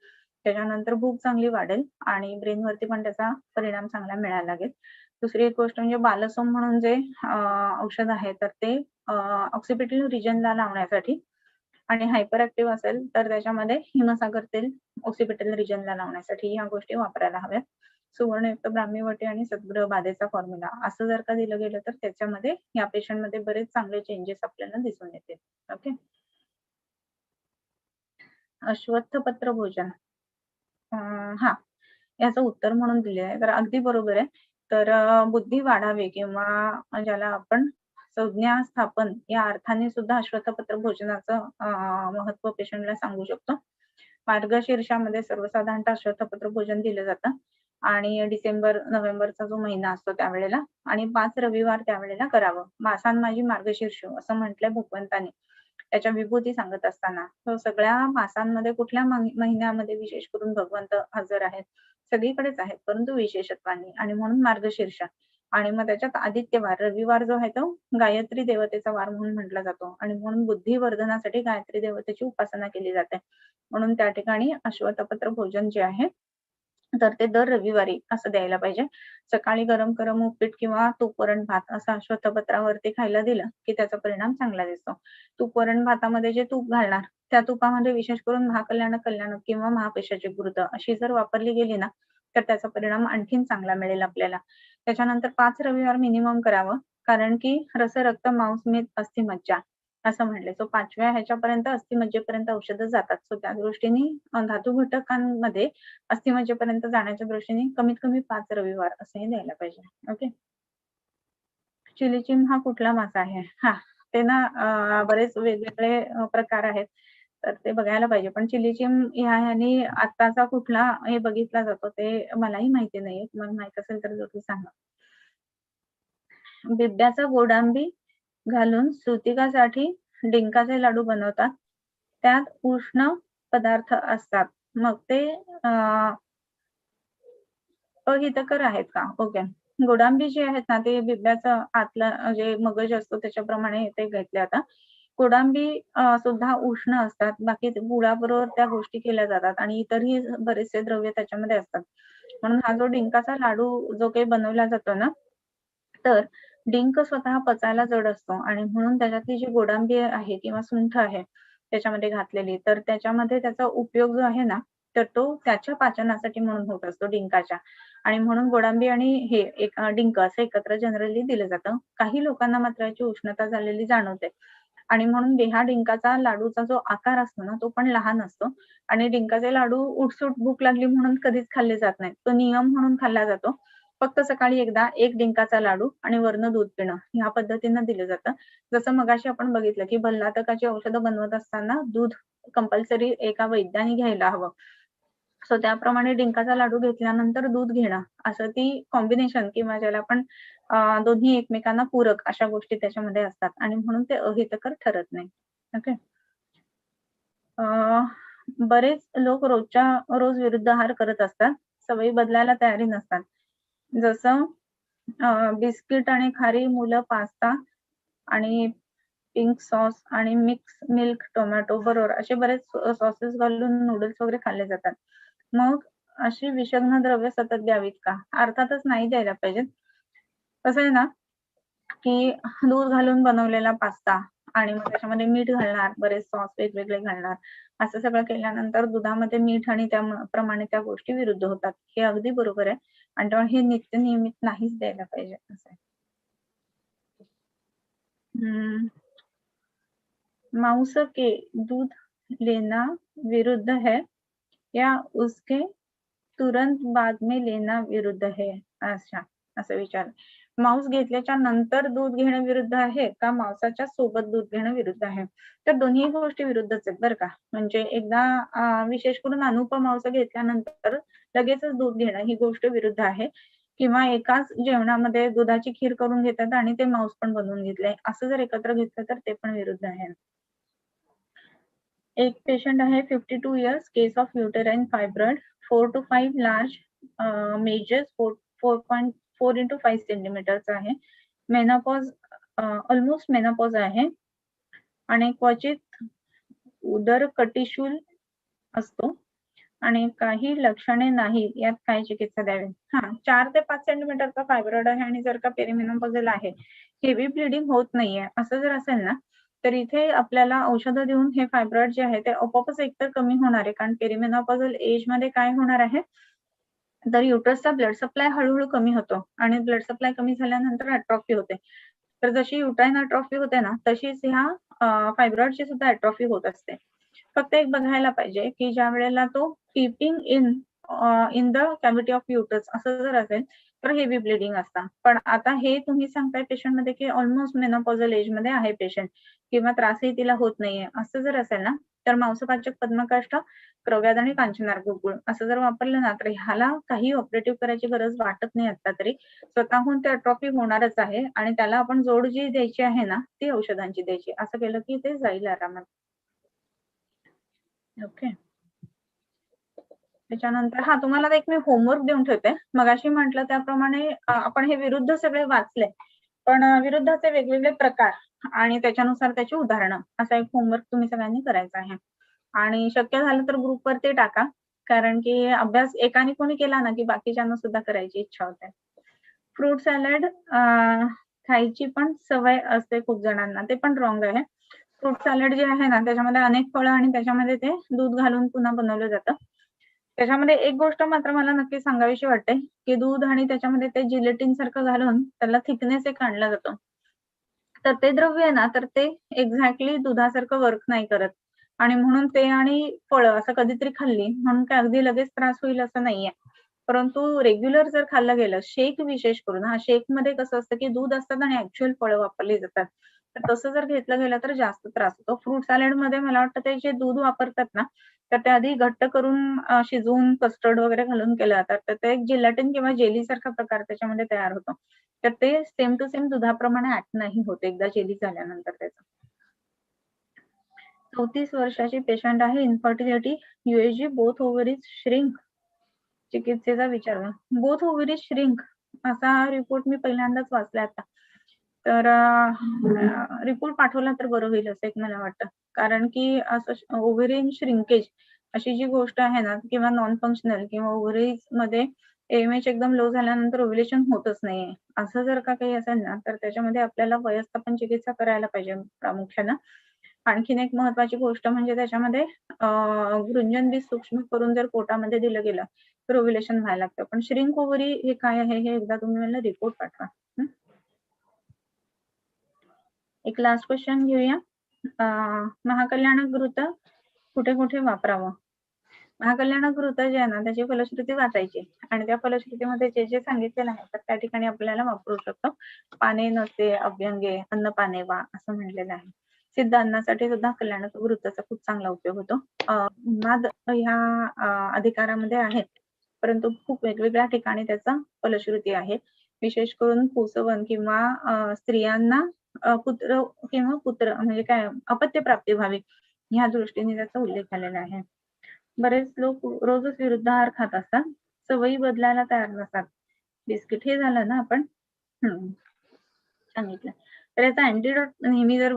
त्याच्यानंतर भूक चांगली वाढेल आणि ब्रेनवरती पण त्याचा परिणाम चांगला मिळायला लागेल. दुसरी एक गोष्ट म्हणजे बालसोम म्हणून जे औषध आहे, तर ते ऑक्सिपिटल रिजनला लावण्यासाठी आणि हायपर ऍक्टिव्ह असेल तर त्याच्यामध्ये हिमसागर तेल ऑक्सिपिटल रिजनला लावण्यासाठी ह्या गोष्टी वापरायला हव्यात. सुवर्णयुक्त ब्राह्मीवटी आणि सद्ग्रह बाधेचा फॉर्म्युला असं जर का दिलं गेलं तर त्याच्यामध्ये या पेशंटमध्ये बरेच चांगले चेंजेस आपल्याला दिसून येतील. ओके. अश्वत्थपत्र भोजन, हा, याचं उत्तर म्हणून दिले आहे, तर अगदी बरोबर आहे. तर बुद्धी वाढावी किंवा ज्याला आपण संज्ञा स्थापन या अर्थाने सुद्धा अश्वत्थपत्र भोजनाचं महत्व पेशंटला सांगू शकतो. मार्गशीर्षामध्ये सर्वसाधारणतः अश्वत्थपत्र भोजन दिलं जातं आणि डिसेंबर नोव्हेंबरचा जो महिना असतो त्यावेळेला आणि 5 रविवार त्यावेळेला करावं. मासान माझी मार्गशीर्ष असं म्हटलंय भगवंताने त्याच्या विभूती सांगत असताना. तो सगळ्या मासांमध्ये कुठल्या महिन्यामध्ये विशेष करून भगवंत हजर आहेत, सगळीकडेच आहेत परंतु विशेषत्वाने, आणि म्हणून मार्गशीर्ष. आणि मग त्याच्यात आदित्यवार रविवार जो आहे तो गायत्री देवतेचा वार म्हणून म्हटला जातो आणि म्हणून बुद्धिवर्धनासाठी गायत्री देवतेची उपासना केली जाते. म्हणून त्या ठिकाणी अश्वत्थपत्र भोजन जे आहे तर ते दर रविवारी असं द्यायला पाहिजे. सकाळी गरम गरम उपीट किंवा तूप वरण भात असं अश्वत्थपत्रावरती खायला दिलं की त्याचा परिणाम चांगला दिसतो. तूप वरण भातामध्ये जे तूप घालणार त्या तुपामध्ये विशेष करून महाकल्याणक, कल्याणक किंवा महापैशाची घृत अशी जर वापरली गेली ना तर त्याचा परिणाम आणखीन चांगला मिळेल आपल्याला. त्याच्यानंतर 5 रविवार मिनिमम करावं, कारण की रस रक्त मांस मेद अस्थि मज्जा असं म्हटले. सो 5व्या ह्याच्यापर्यंत अस्थिमज्जेपर्यंत औषधं जातात. सो त्या दृष्टीने धातू घटकांमध्ये अस्थिमज्जेपर्यंत जाण्याच्या दृष्टीने कमीत कमी 5 रविवार असंही द्यायला पाहिजे. ओके. चिलीचिम हा कुठला मासा आहे? हा, ते ना बरेच वेगवेगळे प्रकार आहेत, तर ते बघायला पाहिजे. पण चिलीचिम ह्यानी आत्ताचा कुठला हे बघितला जातो ते मलाही माहिती नाहीये. तुम्हाला माहित असेल तर जरूर सांगा. बिब्याचा गोडांबी घालून सुतिकासाठी डिंकाचे लाडू बनवतात. त्यात उष्ण पदार्थ असतात. मग ते अहितकर आहेत का? ओके. गोडांबी जे आहेत ना ते बिब्याचं आतलं जे मगज असतो त्याच्याप्रमाणे ते घेतले आता. गोडांबी सुद्धा उष्ण असतात. बाकी गुळाबरोबर त्या गोष्टी केल्या जातात आणि इतरही बरेचसे द्रव्य त्याच्यामध्ये असतात. म्हणून हा जो डिंकाचा लाडू जो काही बनवला जातो ना, तर डिंक स्वतः पचायला जड असतो आणि म्हणून त्याच्यातली जी गोडांबी आहे किंवा सुंठ आहे त्याच्यामध्ये घातलेली, तर त्याच्यामध्ये त्याचा उपयोग जो आहे ना, तर तो त्याच्या पाचनासाठी म्हणून होत असतो डिंकाच्या. आणि म्हणून गोडांबी आणि हे एक डिंक असं एकत्र जनरली दिलं जातं. काही लोकांना मात्र याची उष्णता झालेली जाणवते आणि म्हणून ह्या डिंकाचा लाडूचा जो आकार असतो ना तो पण लहान असतो आणि डिंकाचे लाडू उठसूट भूक लागली म्हणून कधीच खाल्ले जात नाहीत. तो नियम म्हणून खाल्ला जातो. फक्त सकाळी एकदा एक डिंकाचा लाडू आणि वरनं दूध पिणं ह्या पद्धतीनं दिलं जातं. जसं मगाशी आपण बघितलं की भल्लातकाची औषधं बनवत असताना दूध कंपल्सरी एका वैद्याने घ्यायला हवं. सो त्याप्रमाणे डिंकाचा लाडू घेतल्यानंतर दूध घेणं असं ती कॉम्बिनेशन किंवा ज्याला आपण दोन्ही एकमेकांना पूरक अशा गोष्टी त्याच्यामध्ये असतात आणि म्हणून ते अहितकर ठरत नाही. ओके. बरेच लोक रोज विरुद्ध आहार करत असतात. सवयी बदलायला तयारी नसतात. जसं बिस्किट आणि खारी, मुलं पास्ता आणि पिंक सॉस आणि मिक्स मिल्क टोमॅटो बरोबर असे बरेच सॉसेस घालून नूडल्स वगैरे खाल्ले जातात. मग अशी विषग्न द्रव्य सतत द्यावीत का? अर्थातच नाही द्यायला पाहिजेत. कसं आहे ना, की दूध घालून बनवलेला पास्ता आणि मग त्याच्यामध्ये मीठ घालणार, बरेच सॉस वेगवेगळे घालणार, असं सगळं केल्यानंतर दुधामध्ये मीठ आणि त्याप्रमाणे त्या गोष्टी विरुद्ध होतात. हे अगदी बरोबर आहे आणि त्यामुळे हे नित्य नियमित नाहीच द्यायला पाहिजे असं आहे. मांस के दूध लेना विरुद्ध है या उसके तुरंत बाद में लेना विरुद्ध है? अच्छा, असं विचार. मांस घेतल्याच्या नंतर दूध घेणं विरुद्ध आहे का मांसाच्या सोबत दूध घेणं विरुद्ध आहे? तर दोन्ही गोष्टी विरुद्धच आहेत बरं का. म्हणजे एकदा विशेष करून अनुपमांस घेतल्यानंतर लगेचच दूध घेणं ही गोष्ट विरुद्ध आहे किंवा एकाच जेवणामध्ये दुधाची खीर करून घेतात आणि ते मांस पण बनवून घेतलंय असं जर एकत्र घेतलं तर ते पण विरुद्ध आहे. एक पेशंट आहे 52 years, case of uterine fibroid, 4 to 5 large measures, 4.4 into 5 सेंटीमीटरचा आहे. मेनोपॉज ऑलमोस्ट मेनोपॉज आहे आणि क्वचित उदर कटिशूल असतो आणि काही लक्षणे नाहीत. यात काय चिकित्सा द्यावी? 4 ते 5 सेंटीमीटरचा फायब्रॉइड आहे आणि जर का पेरिमेनोपॉझल आहे, हेवी ब्लिडिंग होत नाहीये असं जर असेल ना, तर इथे आपल्याला औषधं देऊन हे फायब्रॉइड जे आहे ते आपोआपच एकतर कमी होणार आहे. कारण पेरिमेनोपॉझल एजमध्ये काय होणार आहे, तर युटरसचा ब्लड सप्लाय हळूहळू कमी होतो आणि ब्लड सप्लाय कमी झाल्यानंतर अट्रॉफी होते. तर जशी युटाईन अट्रॉफी होते ना, तशीच ह्या फायब्रॉइडची सुद्धा अट्रॉफी होत असते. फक्त एक बघायला पाहिजे की ज्या वेळेला तो keeping in the cavity of uterus असं जर असेल तर हेवी ब्लिडिंग असतं. पण आता हे तुम्ही सांगताय पेशंटमध्ये की ऑलमोस्ट मेनोपॉझल एजमध्ये आहे पेशंट किंवा त्रासही तिला होत नाहीये असं जर असेल ना, तर मांसपाचक पद्मकाष्ठ, क्रव्याद आणि कांचनार्क गुळ असं जर वापरलं ना, तर ह्याला काही ऑपरेटिव्ह करायची गरज वाटत नाही आता तरी. स्वतःहून ते अट्रॉफी होणारच आहे आणि त्याला आपण जोड जी द्यायची आहे ना, ती औषधांची द्यायची. असं केलं की ते जाईल आरामात. ओके. त्याच्यानंतर तुम्हाला एक मी होमवर्क देऊन ठेवते. मगाशी म्हटलं त्याप्रमाणे आपण हे विरुद्ध सगळे वाचले, पण विरुद्धाचे वेगवेगळे प्रकार आणि त्याच्यानुसार त्याची उदाहरणं असा एक होमवर्क तुम्ही सगळ्यांनी करायचा आहे आणि शक्य झालं तर ग्रुपवरती टाका, कारण की अभ्यास एकाने कोणी केला ना की बाकीच्यांना सुद्धा करायची इच्छा होते. फ्रूट सॅलड खायची पण सवय असते खूप जणांना, ते पण रॉंग आहे. फ्रूट सॅलड जे आहे ना, त्याच्यामध्ये अनेक फळं आणि त्याच्यामध्ये ते दूध घालून पुन्हा बनवलं जातं. त्याच्यामध्ये एक गोष्ट मात्र मला नक्की सांगावीशी वाटते, की दूध आणि त्याच्यामध्ये ते जिलेटिन सारखं घालून त्याला थिकनेस एक आणला जातो. तर ते द्रव्य आहे ना, तर ते एक्झॅक्टली दुधासारखं वर्क नाही करत आणि म्हणून ते आणि फळं असं कधीतरी खाल्ली म्हणून काय अगदी लगेच त्रास होईल असं नाहीये. परंतु रेग्युलर जर खाल्लं गेलं, शेक विशेष करून शेकमध्ये कसं असतं, की दूध असतात आणि ऍक्च्युअल फळं वापरली जातात. तर तसं जर घेतलं गेलं तर जास्त त्रास होतो. फ्रूट सॅलडमध्ये मला वाटतं ते जे दूध वापरतात ना, तर ते आधी घट्ट करून शिजवून कस्टर्ड वगैरे घालून केलं जातात. तर ते एक जिलेटिन किंवा जेली सारखा प्रकार त्याच्यामध्ये तयार होतो. तर ते सेम टू सेम दुधाप्रमाणे ऍक्ट नाही होत एकदा जेली झाल्यानंतर त्याचं. 34 वर्षाची पेशंट आहे, इन्फर्टिलिटी, USG, बोथ ओव्हरीज श्रिंक. चिकित्सेचा विचार. बोथ ओव्हरीज श्रिंक असा रिपोर्ट मी पहिल्यांदाच वाचला आता. तर रिपोर्ट पाठवला तर बरं होईल असं एक मला वाटतं. कारण की असं ओव्हरीन श्रिंकेज अशी जी गोष्ट आहे ना किंवा नॉन फंक्शनल किंवा ओव्हरीजमध्ये AMH एकदम लो झाल्यानंतर ओव्ह्युलेशन होतच नाहीये. असं जर का काही असेल ना, तर त्याच्यामध्ये आपल्याला वयस्थापन चिकित्सा करायला पाहिजे प्रामुख्यानं. आणखीन एक महत्वाची गोष्ट म्हणजे त्याच्यामध्ये गृंजन बीज सूक्ष्म करून जर पोटामध्ये दिलं गेलं तर ओव्ह्युलेशन व्हायला लागतं. पण श्रिंक ओव्हरी हे काय आहे हे एकदा तुम्ही मला रिपोर्ट पाठवा. एक लास्ट क्वेश्चन घेऊया. महाकल्याण घृत कुठे कुठे वापरावं? महाकल्याण घृत जे आहे ना त्याची फलश्रुती वाचायची आणि त्या फलश्रुतीमध्ये जे जे सांगितलेलं आहे तर त्या ठिकाणी आपल्याला वापरू शकतो. पाने नसे अभ्यंगे अन्न पाने वा असं म्हणलेलं आहे. सिद्ध अन्नासाठी सुद्धा कल्याण घृताचा खूप चांगला उपयोग होतो. उन्माद ह्या अधिकारामध्ये आहे, परंतु खूप वेगवेगळ्या ठिकाणी त्याचा फलश्रुती आहे. विशेष करून कुसवन किंवा स्त्रियांना पुत्र किंवा पुत्र म्हणजे काय अपत्य प्राप्ती व्हावी ह्या दृष्टीने त्याचा उल्लेख आलेला आहे. बरेच लोक रोजच विरुद्ध आहार खात असतात, सवयी बदलायला तयार नसतात. बिस्किट हे झालं ना आपण सांगितलं. तर याचा अँटिडोट नेहमी जर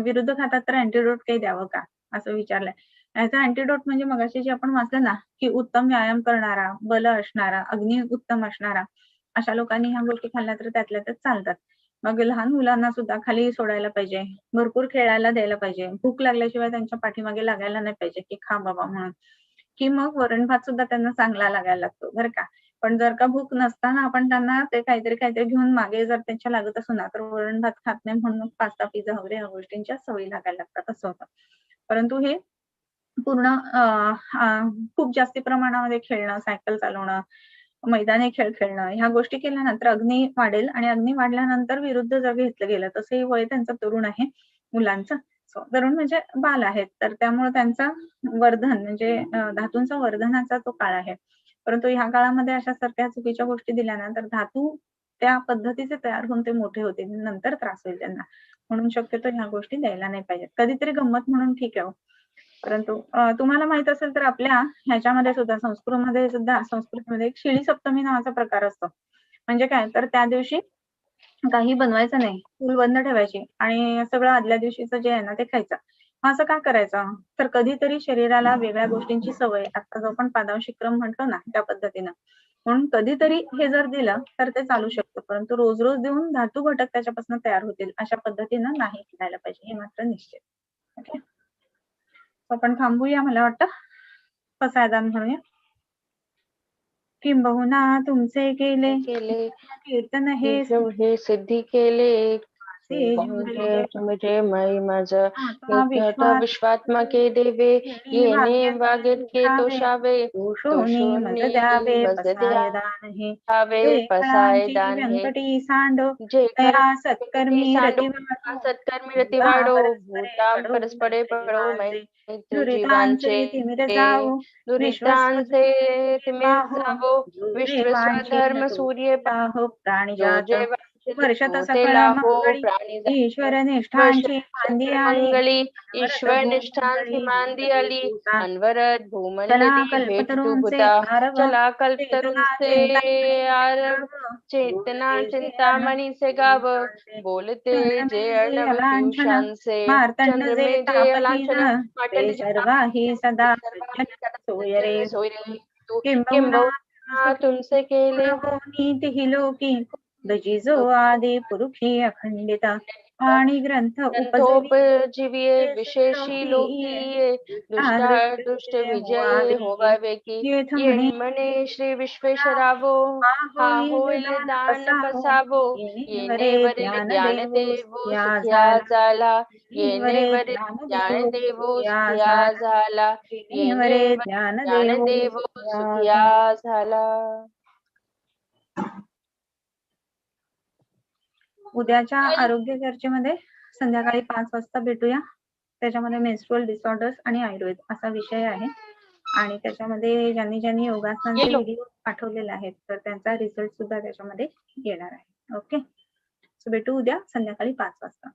विरुद्ध खातात तर अँटिडोट काही द्यावं का असं विचारलंय. याचा अँटिडोट म्हणजे मगाशी जे आपण वाचलं ना, की उत्तम व्यायाम करणारा, बल असणारा, अग्नी उत्तम असणारा, अशा लोकांनी ह्या गोष्टी खाल्ल्या तर त्यातल्या त्यात चालतात. मग लहान मुलांना सुद्धा खाली सोडायला पाहिजे, भरपूर खेळायला द्यायला पाहिजे, भूक लागल्याशिवाय त्यांच्या पाठीमागे लागायला नाही पाहिजे, की खा बाबा म्हणून. की मग वरण-भात सुद्धा त्यांना चांगला लागायला लागतो बरं का. पण जर का भूक नसताना आपण त्यांना ते काहीतरी घेऊन मागे जर त्यांच्या लागत असू ना, तर वरण-भात खात नाही म्हणून पास्ता, पिझ्झा वगैरे ह्या गोष्टींच्या सवयी लागायला लागतात असं होतं. परंतु हे पूर्ण खूप जास्ती प्रमाणामध्ये खेळणं, सायकल चालवणं, मैदानी खेळ खेळणं ह्या गोष्टी केल्यानंतर अग्नी वाढेल आणि अग्नी वाढल्यानंतर विरुद्ध जर घेतलं गेलं तसंही वय त्यांचं तरुण आहे मुलांचं. तरुण म्हणजे बाल आहेत. तर त्यामुळे त्यांचं वर्धन म्हणजे धातूंचा वर्धनाचा तो काळ आहे. परंतु ह्या काळामध्ये अशा सारख्या चुकीच्या गोष्टी दिल्या ना, तर धातू त्या पद्धतीचे तयार होऊन ते मोठे होतील. नंतर त्रास होईल त्यांना. म्हणून शक्यतो ह्या गोष्टी द्यायला नाही पाहिजेत. कधीतरी गंमत म्हणून ठीक आहे हो. परंतु तुम्हाला माहित असेल तर आपल्या ह्याच्यामध्ये सुद्धा संस्कृतीमध्ये एक शिळी सप्तमी नावाचा प्रकार असतो. म्हणजे काय तर त्या दिवशी काही बनवायचं नाही. चूल बंद ठेवायची आणि सगळं आदल्या दिवशीचं जे आहे ना ते खायचं. मग असं का करायचं? तर कधीतरी शरीराला वेगळ्या गोष्टींची सवय आता जो आपण पादांशी क्रम म्हणतो ना त्या पद्धतीनं. म्हणून कधीतरी हे जर दिलं तर ते चालू शकतं. परंतु रोज-रोज देऊन धातू घटक त्याच्यापासून तयार होतील अशा पद्धतीनं नाही करायला पाहिजे. हे मात्र निश्चित. ओके. आपण थांबूया मला वाटतं. पसायदान म्हणूया. किंबहुना तुमचे केले कीर्तन हे सिद्धी केले ते तुमचे मै माझ आता विश्वात्मके देवे येणे वागेत तोषावे शोनी मज द्यावे पसायदान हे पसायदान हे व्यंकटी सांडो जे तया सत्कर्मी सांडो रतिवाडो सत्कर्मी रतिवाडो भूताम परस्परे पडो मैत्री जीवांचे तिमिर जावो दुरितांचे तिमिर पाहो जावो विश्वस्वधर्म सूर्य पाहो जो प्राणिजात जे वर्षत ते सकळ लाहो मंगळी प्राणी ईश्वर वर्ष निष्ठांची मांदी आली मंगली अनवरत ईश्वर निष्ठांची भूमंडळी मांदी भूतली आली भूता अनवरत चला भूमंडली भेट तू कल्पतरूंचे भूता आरव चला कल्पतरुण चेतना से आरव चेतना चिंतामणी से गाव बोलते जे अर्णव अलांछन पियुषांचे मार्तंड जे चंद्रमे जे तापहीन अलांछन ते सर्वाही सदा सज्जन सोयरे किंबहुना किंबहुना तुमचे केले नीती लोकी दजिजो आदी पुरुषी अखंडिता आणि ग्रंथ उपजवी ग्रंथोपजीविये विशेषी लोकी दुष्ट विजय होवावे की येथ ये म्हणे म्हणे श्री विश्वेश्वरावो हा होईल दान पसावो येणे वरील ज्ञान देवो सुखिया झाला येणे वरील ज्ञान देवो सुखिया झाला येणे वरील ज्ञान देवो सुखिया झाला. उद्याच्या आरोग्य चर्चेमध्ये संध्याकाळी 5 वाजता भेटूया. त्याच्यामध्ये मेन्स्ट्रुअल डिसऑर्डर्स आणि आयुर्वेद असा विषय आहे आणि त्याच्यामध्ये ज्यांनी योगासनांचे व्हिडिओ पाठवलेले आहेत तर त्यांचा रिझल्ट सुद्धा त्याच्यामध्ये येणार आहे. ओके. सो भेटू उद्या संध्याकाळी 5 वाजता.